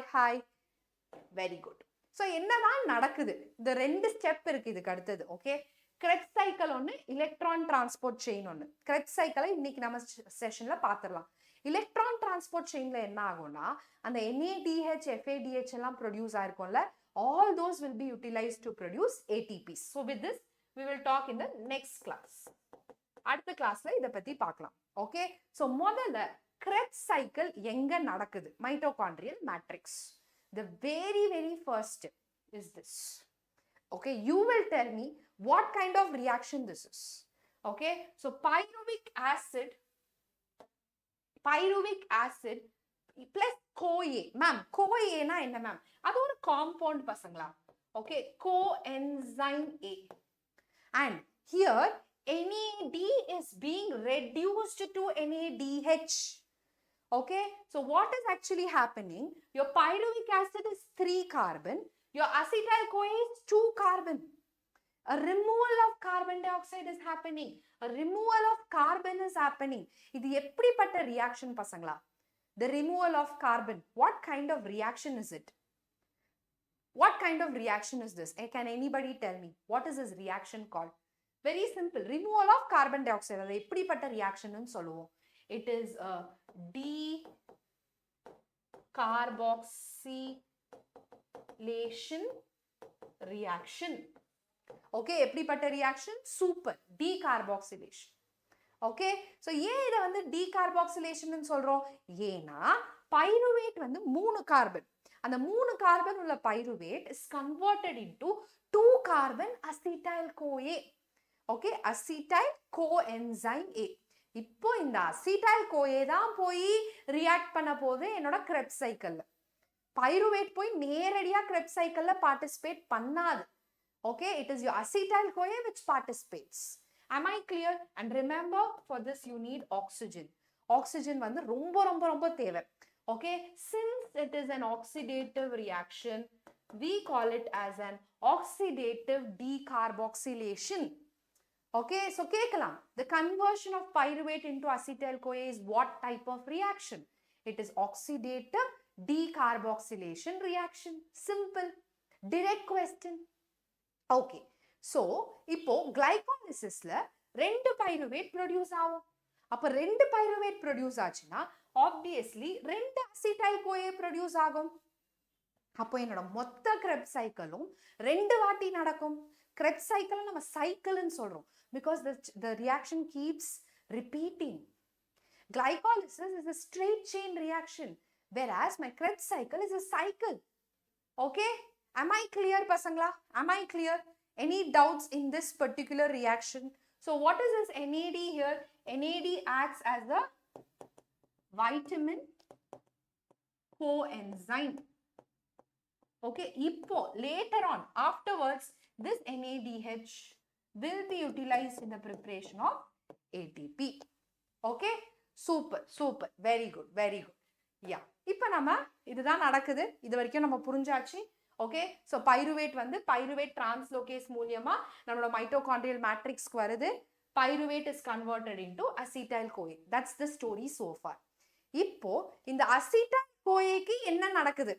A: very good. So என்னதான் நடக்குது? இந்த ரெண்டு ஸ்டெப் இருக்கு இதுக்கு அடுத்தது. ஓகே Krebs cycle ஒன்று, எலக்ட்ரான் டிரான்ஸ்போர்ட் செயின் ஒன்று. Krebs cycle இன்னைக்கு நம்ம செஷன்ல பார்த்துடலாம். எலக்ட்ரான் டிரான்ஸ்போர்ட் செயின்ல என்ன ஆகும்னா அந்த NADH FADH எல்லாம் produce ஆயிருக்கும்ல, all those will be utilized to produce ATPs. So with this we will talk in the next class. அடுத்த கிளாஸ்ல இத பத்தி பார்க்கலாம். ஓகே சோ முதல்ல Krebs cycle எங்க நடக்குது? Mitochondrial matrix. The very first step is this. Okay, you will tell me what kind of reaction this is. Okay, so pyruvic acid plus CoA. Ma'am, CoA na enna ma'am? அது ஒரு compound பசங்களா. Okay, coenzyme A. And here NAD is being reduced to NADH. Okay, so what is actually happening? Your pyruvic acid is 3 carbon. Your acetyl CoA is 2 carbon. A removal of carbon dioxide is happening. A removal of carbon is happening. இது எப்படிப்பட்ட reaction பசங்களா? The removal of carbon. What kind of reaction is it? What kind of reaction is this? Can anybody tell me? What is this reaction called? Very simple. Removal of carbon dioxide. அது எப்படிப்பட்ட reaction ன்னு சொல்லுவோம். It is a decarboxylation reaction. Okay, எப்படிப்பட்ட reaction? Super. Decarboxylation. Okay, so ஏன் இதை வந்து decarboxylation ன்னு சொல்றோம்? ஏன்னா pyruvate வந்து 3 கார்பன். அந்த 3 கார்பன் உள்ள pyruvate is converted into 2 carbon acetyl CoA. Okay, acetyl coenzyme A. இப்போ இந்த acetyl CoA தான் போய் ரியாக்ட் பண்ண போகுது என்னோட Krebs cycle. pyruvate போய் நேரடியா Krebs cycle பார்ட்டிசிபேட் பண்ணாது. Okay, it is your acetyl CoA which participates. Am I clear? And remember, for this you need oxygen. Oxygen வந்து ரொம்ப தேவை. Okay, since it is an oxidative reaction, we call it as an oxidative decarboxylation. Okay, so கேட்கலாம். The conversion of pyruvate into acetyl-CoA is what type of reaction? It is oxidative decarboxylation reaction. Simple. Direct question. Okay. So, இப்போ glycolysisல 2 pyruvate produce ஆகும். அப்ப 2 pyruvate produce ஆச்சுன்னா obviously 2 acetyl-CoA produce ஆகும். அப்போ என்னோட மொத்த Krebs cycle-ம் 2 வாட்டி நடக்கும். Krebs cycle நம்ம cycle ன்னு சொல்றோம் because the reaction keeps repeating. Glycolysis is a straight chain reaction whereas my Krebs cycle is a cycle. Okay? Am I clear, pasangla? Am I clear? Any doubts in this particular reaction? So what is this NAD here? NAD acts as the vitamin coenzyme. Okay, இப்போ later on, afterwards, this NADH will be utilized in the preparation of ATP. Okay, super, super, very good, very good. Yeah, இப்போ நம்ம இதுதான் நடக்குது. இது வரைக்கும் நம்ம புரிஞ்சாச்சு. Okay, so pyruvate வந்து pyruvate translocase மூலியமா நம்மளோட mitochondrial matrixக்கு வருது. Pyruvate is converted into acetyl-CoA. That's the story so far. இப்போ இந்த acetyl-CoAக்கு என்ன நடக்குது?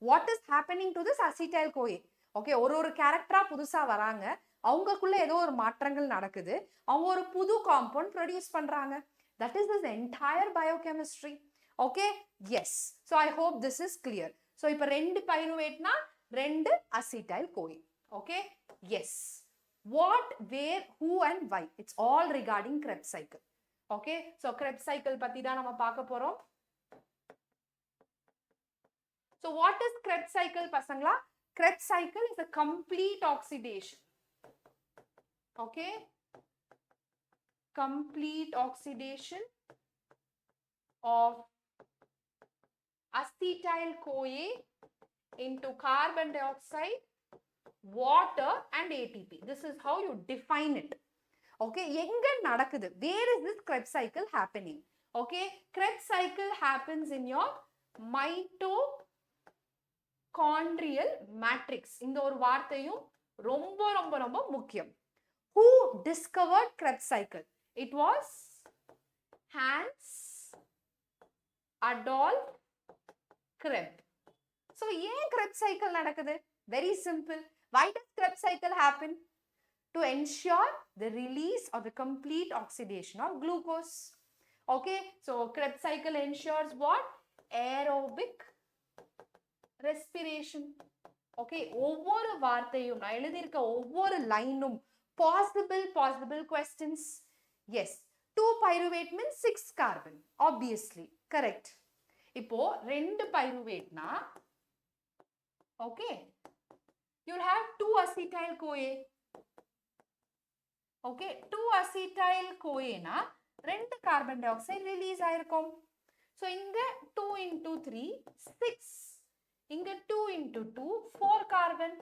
A: What is happening to this acetyl-CoA? Okay, ஒரு கேரக்டரா புதுசா வராங்க, அவங்களுக்குள்ள ஏதோ ஒரு மாற்றங்கள் நடக்குது, அவங்க ஒரு புது காம்பவுண்ட் ப்ரொடியூஸ் பண்றாங்க. That is this entire biochemistry. Okay, yes. So I hope this is clear. So இப்போ 2 pyruvateனா 2 acetyl-CoA. Okay, yes. What, where, who and why? It's all regarding Krebs cycle. Okay, so Krebs cycle பத்தி தான் நம்ம பார்க்க போறோம். So what is Krebs cycle, pasangla? Krebs cycle is a complete oxidation. Okay? Complete oxidation of acetyl-CoA into carbon dioxide, water and ATP. This is how you define it. Okay? எங்க நடக்குது? Where is this Krebs cycle happening? Okay? Krebs cycle happens in your mitochondrial matrix. இந்த ஒரு வார்த்தையும் ரொம்ப ரொம்ப ரொம்ப முக்கியம். Who discovered Krebs cycle? It was Hans Adolf Krebs. So ஏன் Krebs cycle நடக்குது? Very simple. Why does Krebs cycle happen? To ensure the release or the complete oxidation of glucose. Okay, so Krebs cycle ensures what? Aerobic respiration. Okay, ஒவ்வொரு வார்த்தையும் நான் எழுதியிருக்க ஒவ்வொரு லைனும் possible questions. Yes, 2 pyruvate means 6 carbon, obviously, correct. இப்போ 2 pyruvate na, okay, you'll have 2 acetyl-CoA. Okay, 2 acetyl-CoA na 2 carbon dioxide release ஆயிருக்கும். So இங்க 2 into 3 6, இங்க 2 into 2 4 carbon,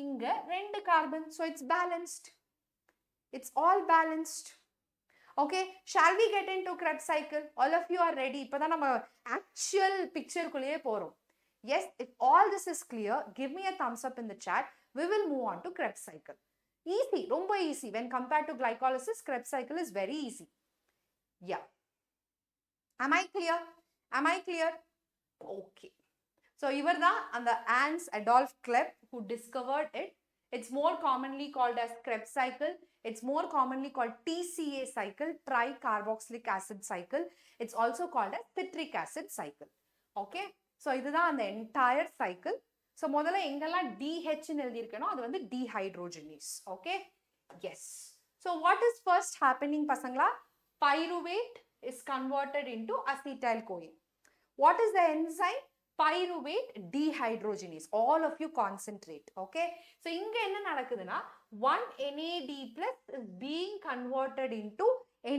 A: இங்க 2 carbon, so it's balanced. It's all balanced. Okay, shall we get into Krebs cycle? All of you are ready. இப்பதான் நம்ம actual picture குள்ளேயே போறோம். Yes, if all this is clear, give me a thumbs up in the chat. We will move on to Krebs cycle. Easy, ரொம்ப easy. When compared to glycolysis, Krebs cycle is very easy. Yeah. Am I clear? Am I clear? Okay. So இவர்தான் அந்த Hans Adolf Krebs who discovered it. It's more commonly called as Krebs cycle. It's more commonly called TCA cycle, tricarboxylic acid cycle. It's also called as citric acid cycle. Okay? So இதுதான் அந்த entire cycle. So முதல்ல எங்கெல்லாம் DH ன்னு எழுதியிருக்கேனோ அது வந்து dehydrogenase. Okay? Yes. So what is first happening, pasangla? Pyruvate is converted into acetyl-CoA. What is the enzyme? Pyruvate dehydrogenase. All of you concentrate. Okay? So இங்க என்ன நடக்குதுன்னா 1 NAD plus is being converted into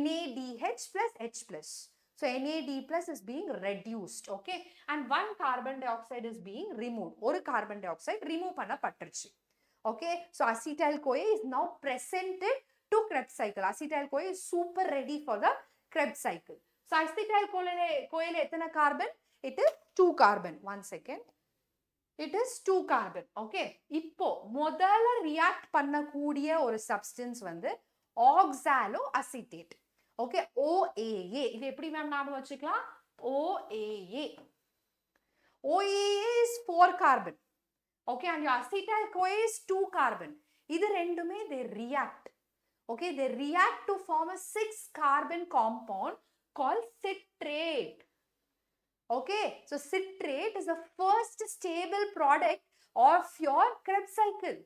A: NADH plus H plus. So NAD plus is being reduced. Okay? And 1 carbon dioxide is being removed. ஒரு carbon dioxide remove பண்ணப்பட்டுருச்சு. Okay? So acetyl-CoA is now presented to Krebs cycle. Acetyl-CoA is super ready for the Krebs cycle. So acetyl-CoA எத்தனை carbon? It is 2 carbon. One second. It is 2 carbon. Okay. இப்போ முதல்ல react பண்ணக்கூடிய ஒரு substance வந்து oxaloacetate. Okay, OAA. இது எப்படி ma'am ஞாபகம் வச்சுக்கலாம்? OAA. OAA is 4 carbon. Okay, and your acetyl-CoA is 2 carbon. இது ரெண்டுமே they react. Okay, they react to form a 6 carbon compound called citrate. Okay, so citrate is the first stable product of your Krebs cycle.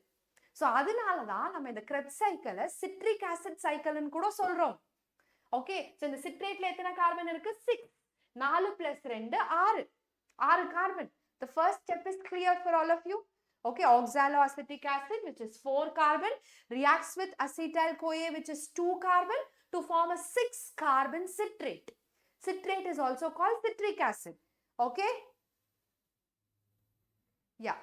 A: So அதனால தான் நம்ம இந்த Krebs cycle citric acid cycle ன்னு கூட சொல்றோம். Okay, so இந்த citrateல எத்தனை carbon இருக்கு? 6. 4 plus 2 6. 6 carbon. The first step is clear for all of you. Okay, oxaloacetic acid, which is 4 carbon, reacts with acetyl-CoA, which is 2 carbon, to form a 6 carbon citrate. Citrate is also called citric acid. Okay? Yeah.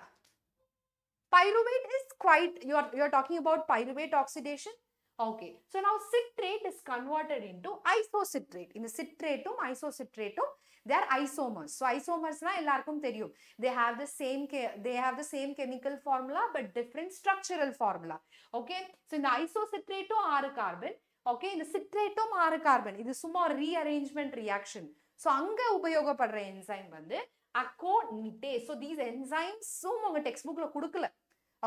A: Pyruvate is quite, you're talking about pyruvate oxidation. Okay, so now citrate is converted into isocitrate. In the citrate isocitrate, they are isomers. So isomers na ellarkum theriyum. They have the same chemical formula but different structural formula. Okay, so in the isocitrate 6 carbon. Okay, in the citrate 6 carbon. This is summa rearrangement reaction. So anga upayogapadra enzyme vandu aconitate. So these enzymes unga textbook la kudukala.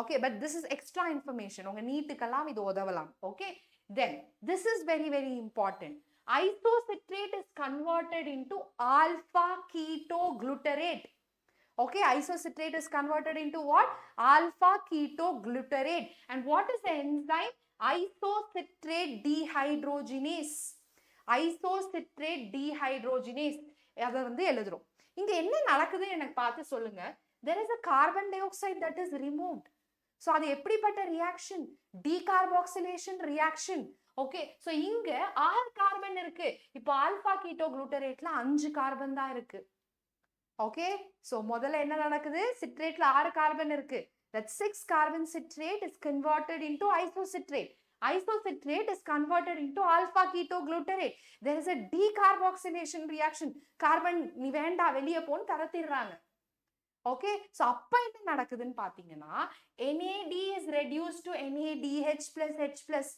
A: Okay, but this is extra information. Unga neetukalam idu odavalam. Okay, then this is very, very important. Isocitrate is converted into alpha ketoglutarate. Okay, isocitrate is converted into what? Alpha ketoglutarate. And what is the enzyme? Isocitrate dehydrogenase. Isocitrate dehydrogenase. அதை வந்து எழுதுறோம். இங்க என்ன நடக்குதுன்னு எனக்கு பார்த்து சொல்லுங்க. There is a carbon dioxide that is removed. So அது எப்படிப்பட்ட reaction? Decarboxylation reaction. Okay, so இங்க 6 கார்பன் இருக்கு. இப்போ ஆல்பா கீட்டோகுளூட்டரேட்ல 5 கார்பன் தான் இருக்கு. Okay, so முதல்ல என்ன நடக்குது? சிட்ரேட்ல 6 கார்பன் இருக்கு. That 6 carbon citrate is converted into isocitrate. Isocitrate is converted into alpha ketoglutarate. There is a decarboxylation reaction. Carbon நீ வேண்டா வெளியே போன்னு தரத்திடுறாங்க. Okay, so அப்ப என்ன நடக்குதுன்னு பாத்தீங்கன்னா NAD is reduced to NADH plus H plus.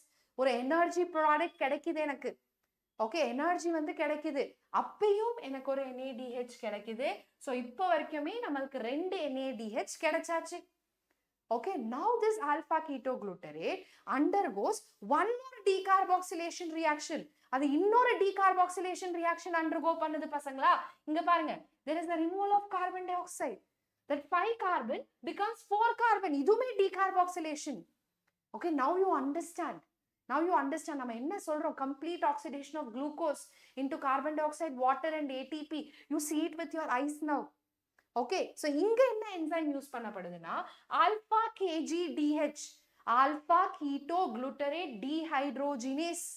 A: ஒரு எனர்ஜி ப்ராடக்ட் கிடைக்குது எனக்கு. ஓகே, எனர்ஜி வந்து கிடைக்குது. அப்பயும் எனக்கு ஒரு NADH கிடைக்குது. ஸோ இப்போ வரைக்குமே நம்மளுக்கு 2 NADH கிடைச்சாச்சு. Okay, now this alpha ketoglutarate undergoes one more decarboxylation reaction. அது இன்னொரு decarboxylation reaction undergo பண்ணுது பசங்களா. இங்க பாருங்க, there is a removal of carbon dioxide. That 5 carbon becomes 4 carbon. இதுமே decarboxylation. Okay, now you understand. நம்ம என்ன சொல்றோம்? Complete oxidation of glucose into carbon dioxide, water and ATP. You see it with your eyes now. Okay, so இங்க என்ன enzyme use பண்ணப்படுதுன்னா alpha KGDH, alpha ketoglutarate dehydrogenase.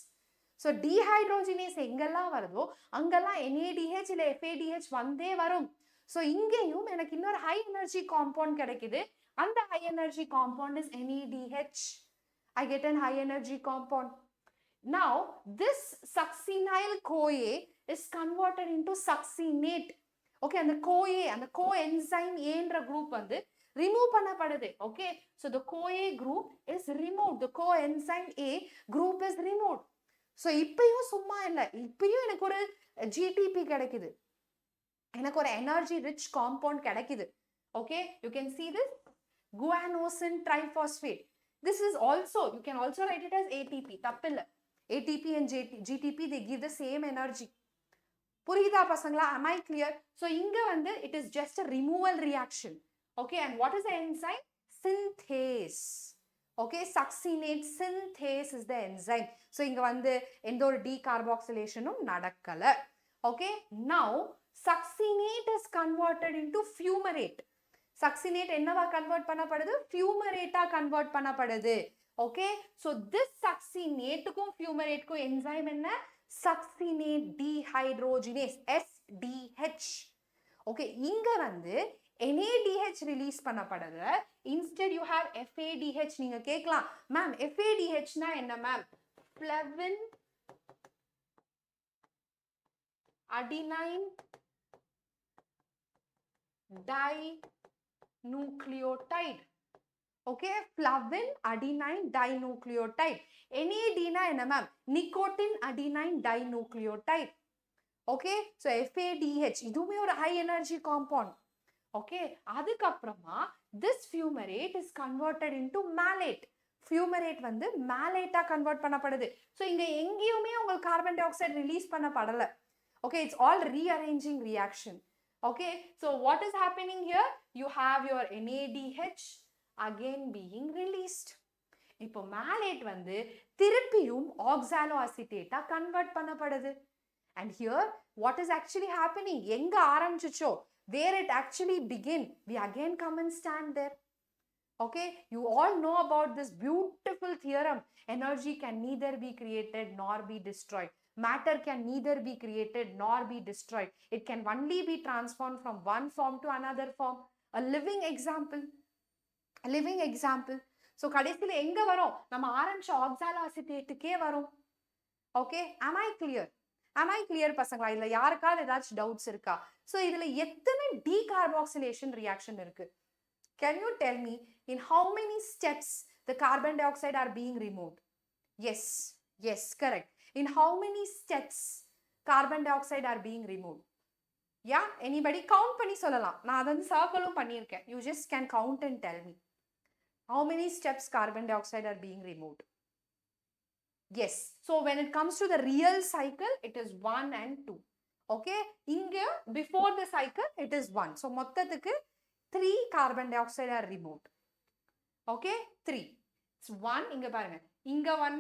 A: So dehydrogenase எங்கெல்லாம் வருதோ அங்கெல்லாம் NADH இல்ல FADH வந்தே வரும். So இங்கேயும் எனக்கு இன்னொரு high energy compound கிடைக்குது. அந்த high energy compound is NADH. I get an high energy compound. Now this succinyl-CoA is converted into succinate. Okay, and the CoA and the coenzyme A என்ற group வந்து remove பண்ணப்படுது. Okay, so the CoA group is removed. The coenzyme A group is removed. So இப்பயும் சும்மா இல்ல, இப்பயும் எனக்கு ஒரு GTP கிடைக்குது. எனக்கு ஒரு energy rich compound கிடைக்குது. Okay, you can see this guanosine triphosphate. This is also, you can also write it as ATP. தப்பில்ல. ATP and GTP, they give the same energy. புரியுதா பசங்களா? Am I clear? So இங்க வந்து it is just a removal reaction. Okay, and what is the enzyme? Synthase. Okay, succinate synthase is the enzyme. So இங்க வந்து எந்த ஒரு decarboxylationum நடக்கல. Okay, now succinate is converted into fumarate. Succinate என்னவா convert பண்ணப்படுது? ஃபியூமரேட்டா கன்வெர்ட் பண்ணப்படுது. Okay, so this succinate க்கும் fumarate க்கும் enzyme என்ன? Succinate dehydrogenase, SDH. ஓகே, இங்க வந்து NADH ரிலீஸ் பண்ணப்படுது. Instead you have FADH. நீங்க கேட்கலாம், மேம் FADH னா என்ன ma'am? Flavin adenine dinucleotide. Okay, flavin adenine dinucleotide. NAD na enna ma'am? Nicotine adenine dinucleotide. Okay, so FADH இதுவுமே ஒரு high energy compound. Okay, அதுக்கப்புறமா this fumarate is converted into malate. Fumarate வந்து malate convert பண்ணப்படுது. So இங்க எங்கேயுமே உங்களுக்கு carbon dioxide release பண்ணப்படல. Okay, it's all rearranging reaction. Okay, so what is happening here? You have your NADH again being released. இப்போ malate வந்து திருப்பியும் oxaloacetate convert பண்ணப்படுது. And here, what is actually happening? எங்க ஆரம்பிச்சுச்சோ, where it actually begin, we again come and stand there. Okay, you all know about this beautiful theorem. Energy can neither be created nor be destroyed. Matter can neither be created nor be destroyed. It can only be transformed from one form to another form. A living example. A living example. So, கடைசில எங்க வரும்? நம்ம ஆரம்பிச்ச oxaloacetate-க்கே வரும். Okay, am I clear? Am I clear பசங்களா? இல்ல யாருக்காவது ஏதாச்சும் டவுட்ஸ் இருக்கா? So இதுல எத்தனை decarboxylation reaction இருக்கு? Can you tell me in how many steps the carbon dioxide are being removed? Yes, yes, correct. In how many steps carbon dioxide are being removed? Yeah, anybody count பண்ணி சொல்லலாம். நான் அதை வந்து சர்க்கிளும் பண்ணியிருக்கேன். You just can count and tell me. How many steps carbon dioxide are being removed? Yes, so when it comes to the real cycle, it is 1 and 2. Okay, inga before the cycle, it is 1. So, மொத்தத்துக்கு 3 carbon dioxide are removed. Okay, 3. It's 1, inga பாருங்க. Inga 1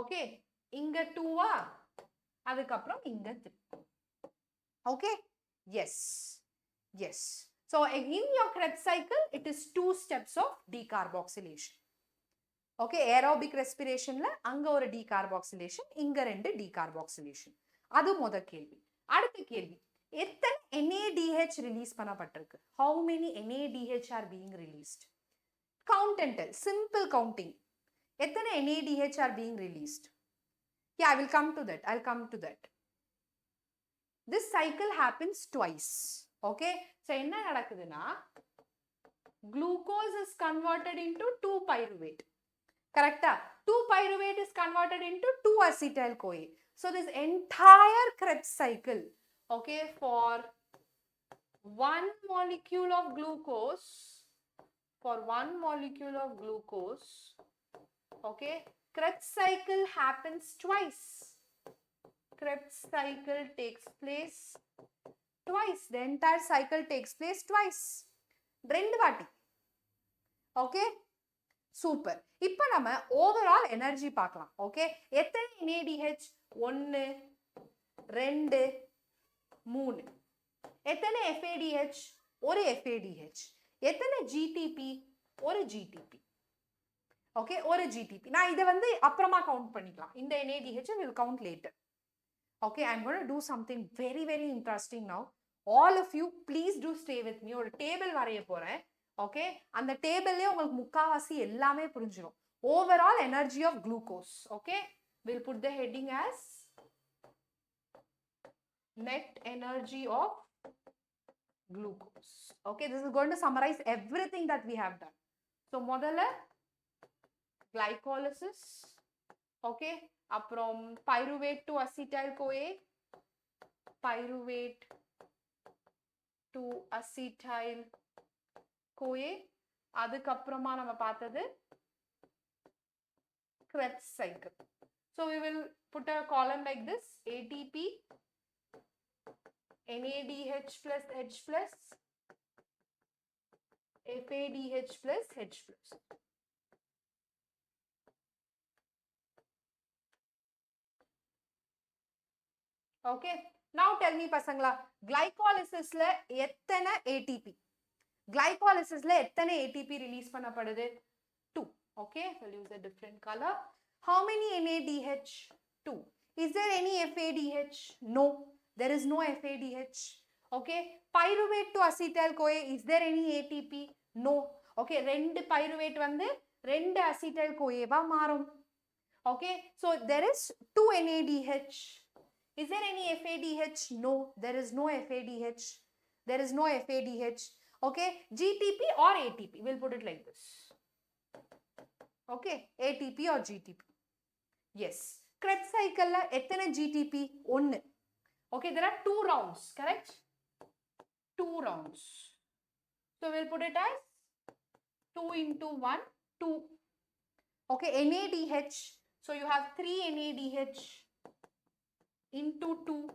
A: okay, inga 2 அதுக்கப்புறம் inga 3. Okay, yes, yes. So, in your Krebs cycle, it is 2 steps of decarboxylation. Okay, aerobic respiration la anga ஒரு decarboxylation, inga rendu decarboxylation. அது முத கேள்வி. அடுத்த கேள்வி, எத்தனை NADH release பண்ணப்பட்டிருக்கு? How many NADH are being released? Count and tell. Simple counting. எத்தனை NADH are being released? Yeah, I will come to that. I'll come to that. This cycle happens twice. Okay, so என்ன நடக்குதுன்னா, glucose is converted into 2-pyruvate. Correct? 2-pyruvate is converted into 2-acetyl-CoA. So this entire Krebs cycle, okay, for 1 molecule of glucose, okay, Krebs cycle happens twice. Krebs cycle takes place twice. The entire cycle takes place twice. ரெண்டு வாட்டி. Okay? Super. இப்போ நம்ம overall energy பார்க்கலாம். Okay? எத்தனை NADH? 1, 2, 3. எத்தனை FADH? ஒரு FADH. எத்தனை GTP? ஒரு GTP. Okay? ஒரு GTP. நான் இதை வந்து அப்புறமா கவுண்ட் பண்ணிக்கலாம். இந்த NADH will count later. Okay? I'm going to do something very, very interesting now. All of you, please do stay with me. ஒரு டேபிள் வரைய போறேன். Okay, அந்த டேபிள்லயே உங்களுக்கு முக்காவாசி எல்லாமே புரிஞ்சிரும். Overall energy of glucose. Okay, we'll put the heading as net energy of glucose. Okay, this is going to summarize everything that we have done. So முதல்ல glycolysis. Okay, அப்புறம் pyruvate to acetyl-CoA, pyruvate to acetyl-CoA, அதுக்கப்புறமா நம்ம பார்த்தது Krebs cycle. So we will put a column like this: ATP, NADH plus H plus, FADH plus H plus. Okay, now tell me பசங்களா, glycolysisல எத்தனை ATP? Glycolysisல எத்தனை ATP release பண்ணப்படுது? 2. Okay, we'll use a different color. How many NADH? 2. Is there any FADH? No, there is no FADH. Okay, pyruvate to acetyl-CoA, is there any ATP? No. Okay, ரெண்டு pyruvate வந்து ரெண்டு acetyl-CoA மாறும். Okay, so there is 2 NADH. Is there any FADH? No, there is no FADH. There is no FADH. Okay, GTP or ATP. We'll put it like this. Okay, ATP or GTP. Yes. Krebs cycle la ethana GTP? 1. Okay, there are 2 rounds, correct? 2 rounds. So we'll put it as 2 into 1, 2. Okay, NADH. So you have 3 NADH into 2.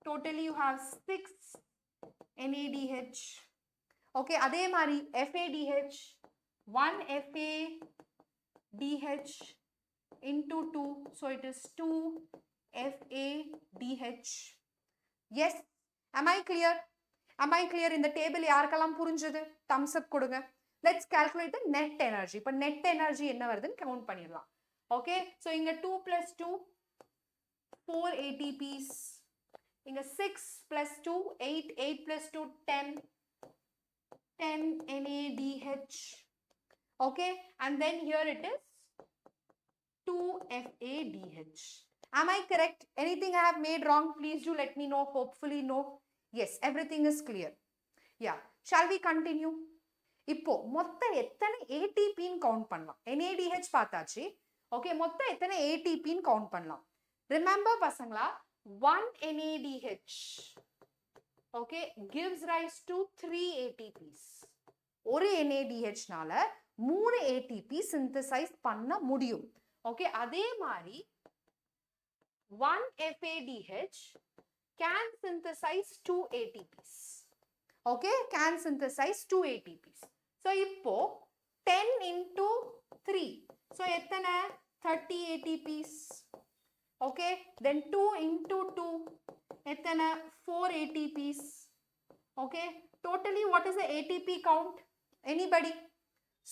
A: Totally you have 6 NADH. Okay, adhe mari FADH. 1 FADH into 2. So it is 2 FADH. Yes. Am I clear? Am I clear? In the table yarkallam purinjadu? Thumbs up kodunga. Let's calculate the net energy. But net energy enna varudhu count panniralam. Okay, so inga 2 plus 2 4 ATPs. Inga 6 plus 2 8, 8 plus 2 10 NADH. Okay, and then here it is 2 FADH. Am I correct? Anything I have made wrong, please do let me know. Hopefully no. Yes, everything is clear. Yeah, shall we continue? இப்போ மொத்த எத்தனை ATP ன்னு count பண்ணலாம்? NADH பார்த்தாச்சு. Okay, மொத்த எத்தனை ATP ன்னு count பண்ணலாம்? Remember பசங்களா, 1 NADH okay gives rise to 3 ATPs. ஒரு NADH னால 3 ATP synthesize பண்ண முடியும். ஓகே, அதே மாதிரி 1 FADH can synthesize 2 ATPs. Okay, can synthesize 2 ATPs. So, இப்போ 10 into 3. So, எத்தனை? 30 ATPs. Okay, then 2 into 2. எத்தனை? 4 ATPs. Okay, totally what is the ATP count? Anybody?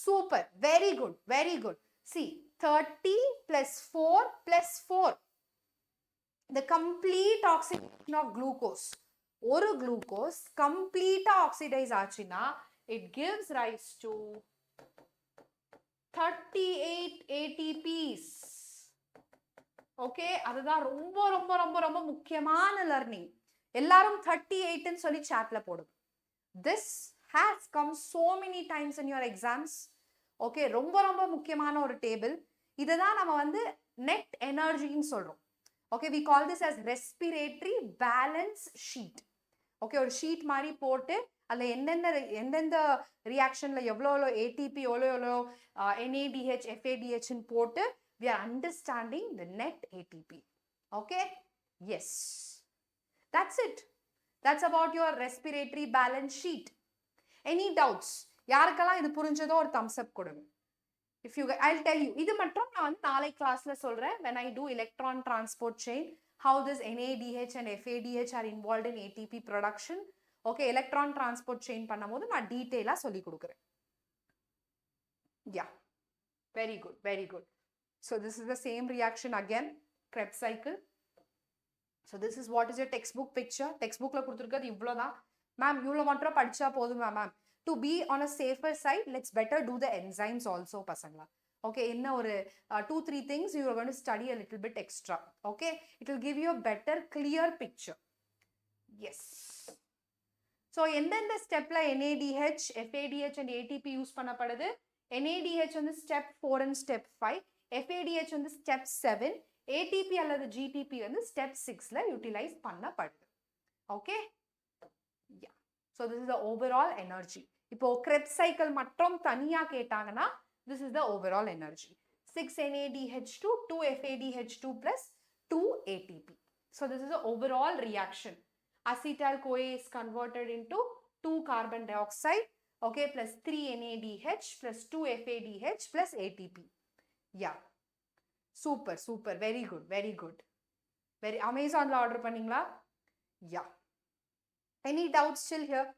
A: Super, very good, very good. See, 30 plus 4 plus 4. The complete oxidation of glucose. ஒரு glucose complete oxidize ஆச்சுனா it gives rise to 38 ATPs. Okay, அதுதான் ரொம்ப ரொம்ப ரொம்ப ரொம்ப முக்கியமான learning. எல்லாரும் 38 ன்னு சொல்லி chatல போடுங்க. This has come so many times in your exams. Okay, ரொம்ப ரொம்ப முக்கியமான ஒரு டேபிள். இதுதான் நம்ம வந்து net energy ன்னு சொல்றோம். Okay, we call this as respiratory balance sheet. Okay, ஒரு sheet மாதிரி போட்டு அதுல எந்தெந்த reactionல எவ்வளோ ATP எவ்வளோ NADH FADH ன்னு போட்டு we are understanding the net ATP. Okay, yes, that's it. That's about your respiratory balance sheet. Any doubts? யாருக்கெல்லாம் இது புரிஞ்சதோ ஒரு thumbs up கொடுங்க. If you, I'll tell you, இது மட்டும் நான் நாளை கிளாஸ்ல சொல்றேன். When I do electron transport chain, how this NADH and FADH are involved in ATP production. Okay, electron transport chain பண்ணும்போது நான் டீடைலா சொல்லி கொடுக்கிறேன். Yeah, very good, very good. So this is the same reaction again, Krebs cycle. So this is what is your textbook picture. Textbookல கொடுத்திருக்கிறது இவ்வளவுதான். Ma'am, இவ்வளவு மட்டும் படிச்சா போதுமா ma'am? To be on a safer side, let's better do the enzymes also, pasangla. Okay, in our 2-3 things you are going to study a little bit extra. Okay, it will give you a better clear picture. Yes. So endenda step la NADH, FADH and ATP use pannapadudhu. NADH on the step 4 and step 5, FADH on the step 7, ATP alladhu GTP on the step 6 la utilize pannapadudhu. Okay, yeah. So this is the overall energy. இப்போ Krebs cycle மட்டும் தனியா கேட்டாங்கன்னா this is the overall energy. 6 NADH2, 2 FADH2 plus 2 ATP. So this is the overall reaction. Acetyl-CoA is converted into 2 carbon dioxide, okay, plus 3 NADH plus 2 FADH plus ATP. Yeah. Super, super. Very good, very good. Very Amazonல order பண்ணீங்களா? Yeah. Any doubts still here?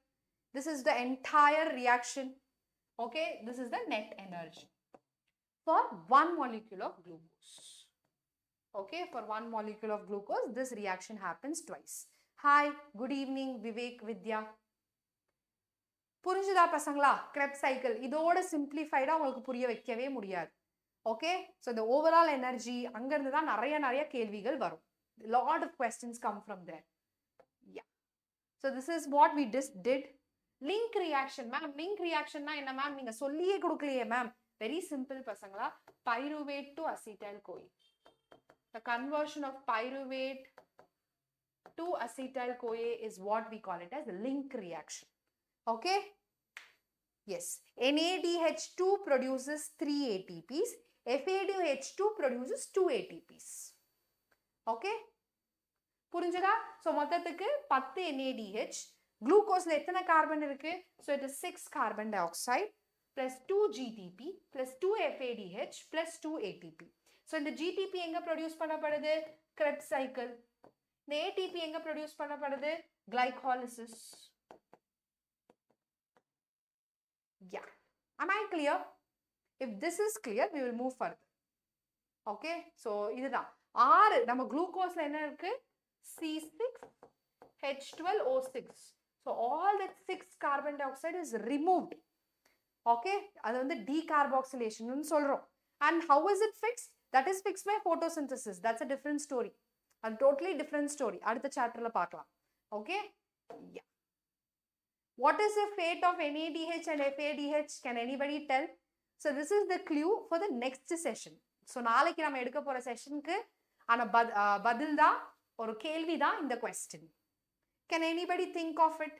A: This is the entire reaction. Okay, this is the net energy for 1 molecule of glucose. Okay, for 1 molecule of glucose, this reaction happens twice. Hi, good evening, Vivek, Vidya. புரிஞ்சுதா பசங்களா? Krebs cycle இதோட simplified உங்களுக்கு புரிய வைக்கவே முடியாது. Okay, so the overall energy அங்க இருந்து தான் நிறைய கேள்விகள் வரும். Lot of questions come from there. Yeah. So this is what we just did. Link reaction, ma'am. Link reaction na enna ma'am? நீங்க சொல்லியே கொடுக்கலையே ma'am. Very simple பசங்களா. Pyruvate to acetyl-CoA. The conversion of pyruvate to acetyl-CoA is what we call it as link reaction. Okay? Yes. NADH2 produces 3 ATPs. FADH2 produces 2 ATPs. Okay? புரிஞ்சதா? So மொத்தத்துக்கு 10 NADH. Glucose ல எத்தனை carbon இருக்கு? So it is 6 carbon dioxide plus 2 GTP plus 2 FADH plus 2 ATP. So இந்த GTP எங்க produce பண்ணப்படுது? Krebs cycle. இந்த ATP எங்க produce பண்ணப்படுது? Glycolysis. Yeah. Am I clear? If this is clear, we will move further. Okay? So இதுதான். 6 நம்ம குளுக்கோஸ்ல என்ன இருக்கு? C6H12O6. So all that 6 carbon dioxide is removed. Okay? அது வந்து decarboxylation னு சொல்றோம். And how is it fixed? That is fixed by photosynthesis. That's a different story. A totally different story. அடுத்த chapterல பார்க்கலாம். Okay? Yeah. What is the fate of NADH and FADH? Can anybody tell? So this is the clue for the next session. So நாளைக்கு நம்ம எடுக்க போற செஷனுக்கு ஆன பதில் தான் ஒரு கேள்வி தான் இந்த question. Can anybody think of it?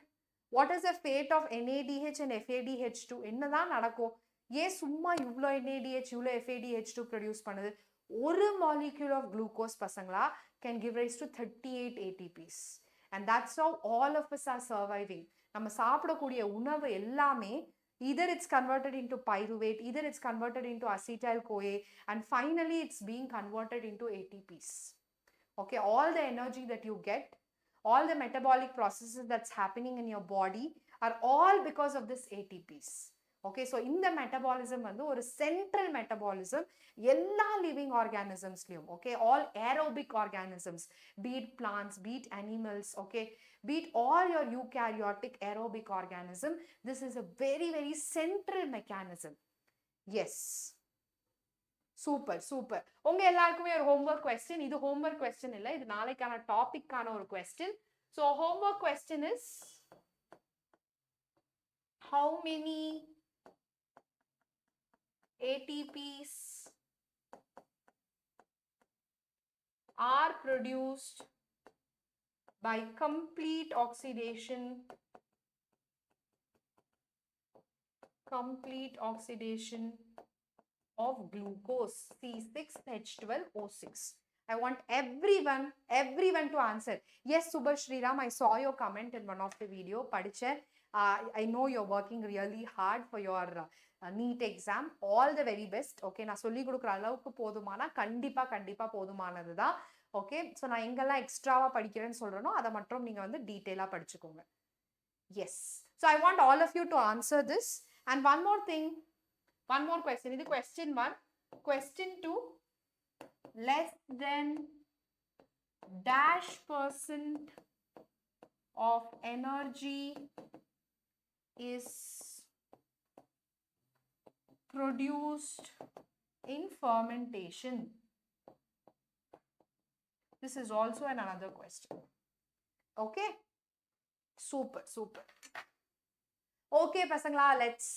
A: What is the fate of NADH and FADH2? என்னதான் நடக்கும்? ஏன் சும்மா இவ்ளோ NADH இவ்ளோ FADH2 produce பண்ணுது? ஒரு molecule of glucose பசங்களா can give rise to 38 ATPs. And that's how all of us are surviving. நம்ம சாப்பிடக்கூடிய உணவு எல்லாமே either it's converted into pyruvate, either it's converted into acetyl-CoA, and finally it's being converted into ATPs. Okay, all the energy that you get, all the metabolic processes that's happening in your body are all because of this ATPs. Okay, so in the metabolism வந்து ஒரு central metabolism எல்லா living organisms லியும், okay, all aerobic organisms, be it plants, be it animals, okay, be it all your eukaryotic aerobic organism, this is a very, very central mechanism. Yes. Super, super. உங்க எல்லாருக்குமே ஒரு homework question. இது homework question இல்ல, இது நாளைக்கான டாபிக்கான ஒரு question. So homework question is, how many ATPs are produced by complete oxidation of glucose C6H12O6. I want everyone to answer. Yes, Subhashri Ram, I saw your comment in one of the video. Padiche, I know you're working really hard for your NEET exam. All the very best. Okay, நான் சொல்லி கொடுக்குற அளவுக்கு போதுமானா கண்டிப்பா போதுமானதுதான். Okay, so நான் எங்கெல்லாம் எக்ஸ்ட்ராவா படிக்கிறேன்னு சொல்றேனோ அதை மட்டும் நீங்க வந்து டீடைலா படிச்சுக்கோங்க. Yes. So I want all of you to answer this. And one more thing, one more question. This is question 1. Question 2. Less than -% of energy is produced in fermentation. This is also another question. Okay? Super, super. Okay, pasangla, let's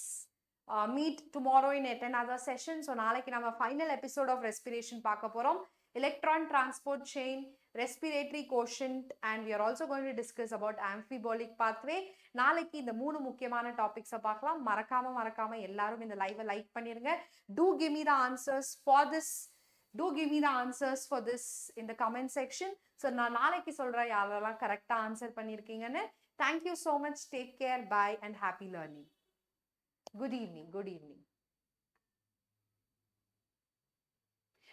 A: meet tomorrow in another session. So நாளைக்கு நம்ம final episode of respiration பார்க்க போறோம். Electron transport chain, respiratory quotient, and we are also going to discuss about amphibolic pathway. நாளைக்கு இந்த மூணு முக்கியமான topics பார்க்கலாம். மறக்காம எல்லாரும் இந்த லைவை லைக் பண்ணிருங்க. Do give me the answers for this. Do give me the answers for this in the comment section. So நான் நாளைக்கு சொல்றேன் யாரெல்லாம் கரெக்டா answer பண்ணிருக்கீங்கன்னு. Thank you so much. Take care. Bye and happy learning. Good evening. Good evening.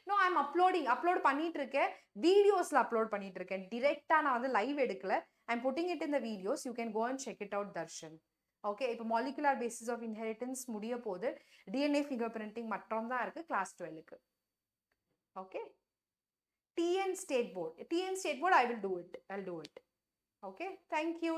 A: No, I'm uploading. Upload பண்ணிட்டு இருக்கேன். வீடியோஸ்ல upload பண்ணிட்டு இருக்கேன். டைரக்டா நான் வந்து லைவ் எடுக்கல. I'm putting it in the videos. You can go and check it out, Darshan. Okay, இப்போ molecular basis of inheritance முடிய போகுது. DNA fingerprinting மட்டும் தான் இருக்கு class 12க்கு. Okay? TN State Board. I will do it. I'll do it. Okay? Thank you.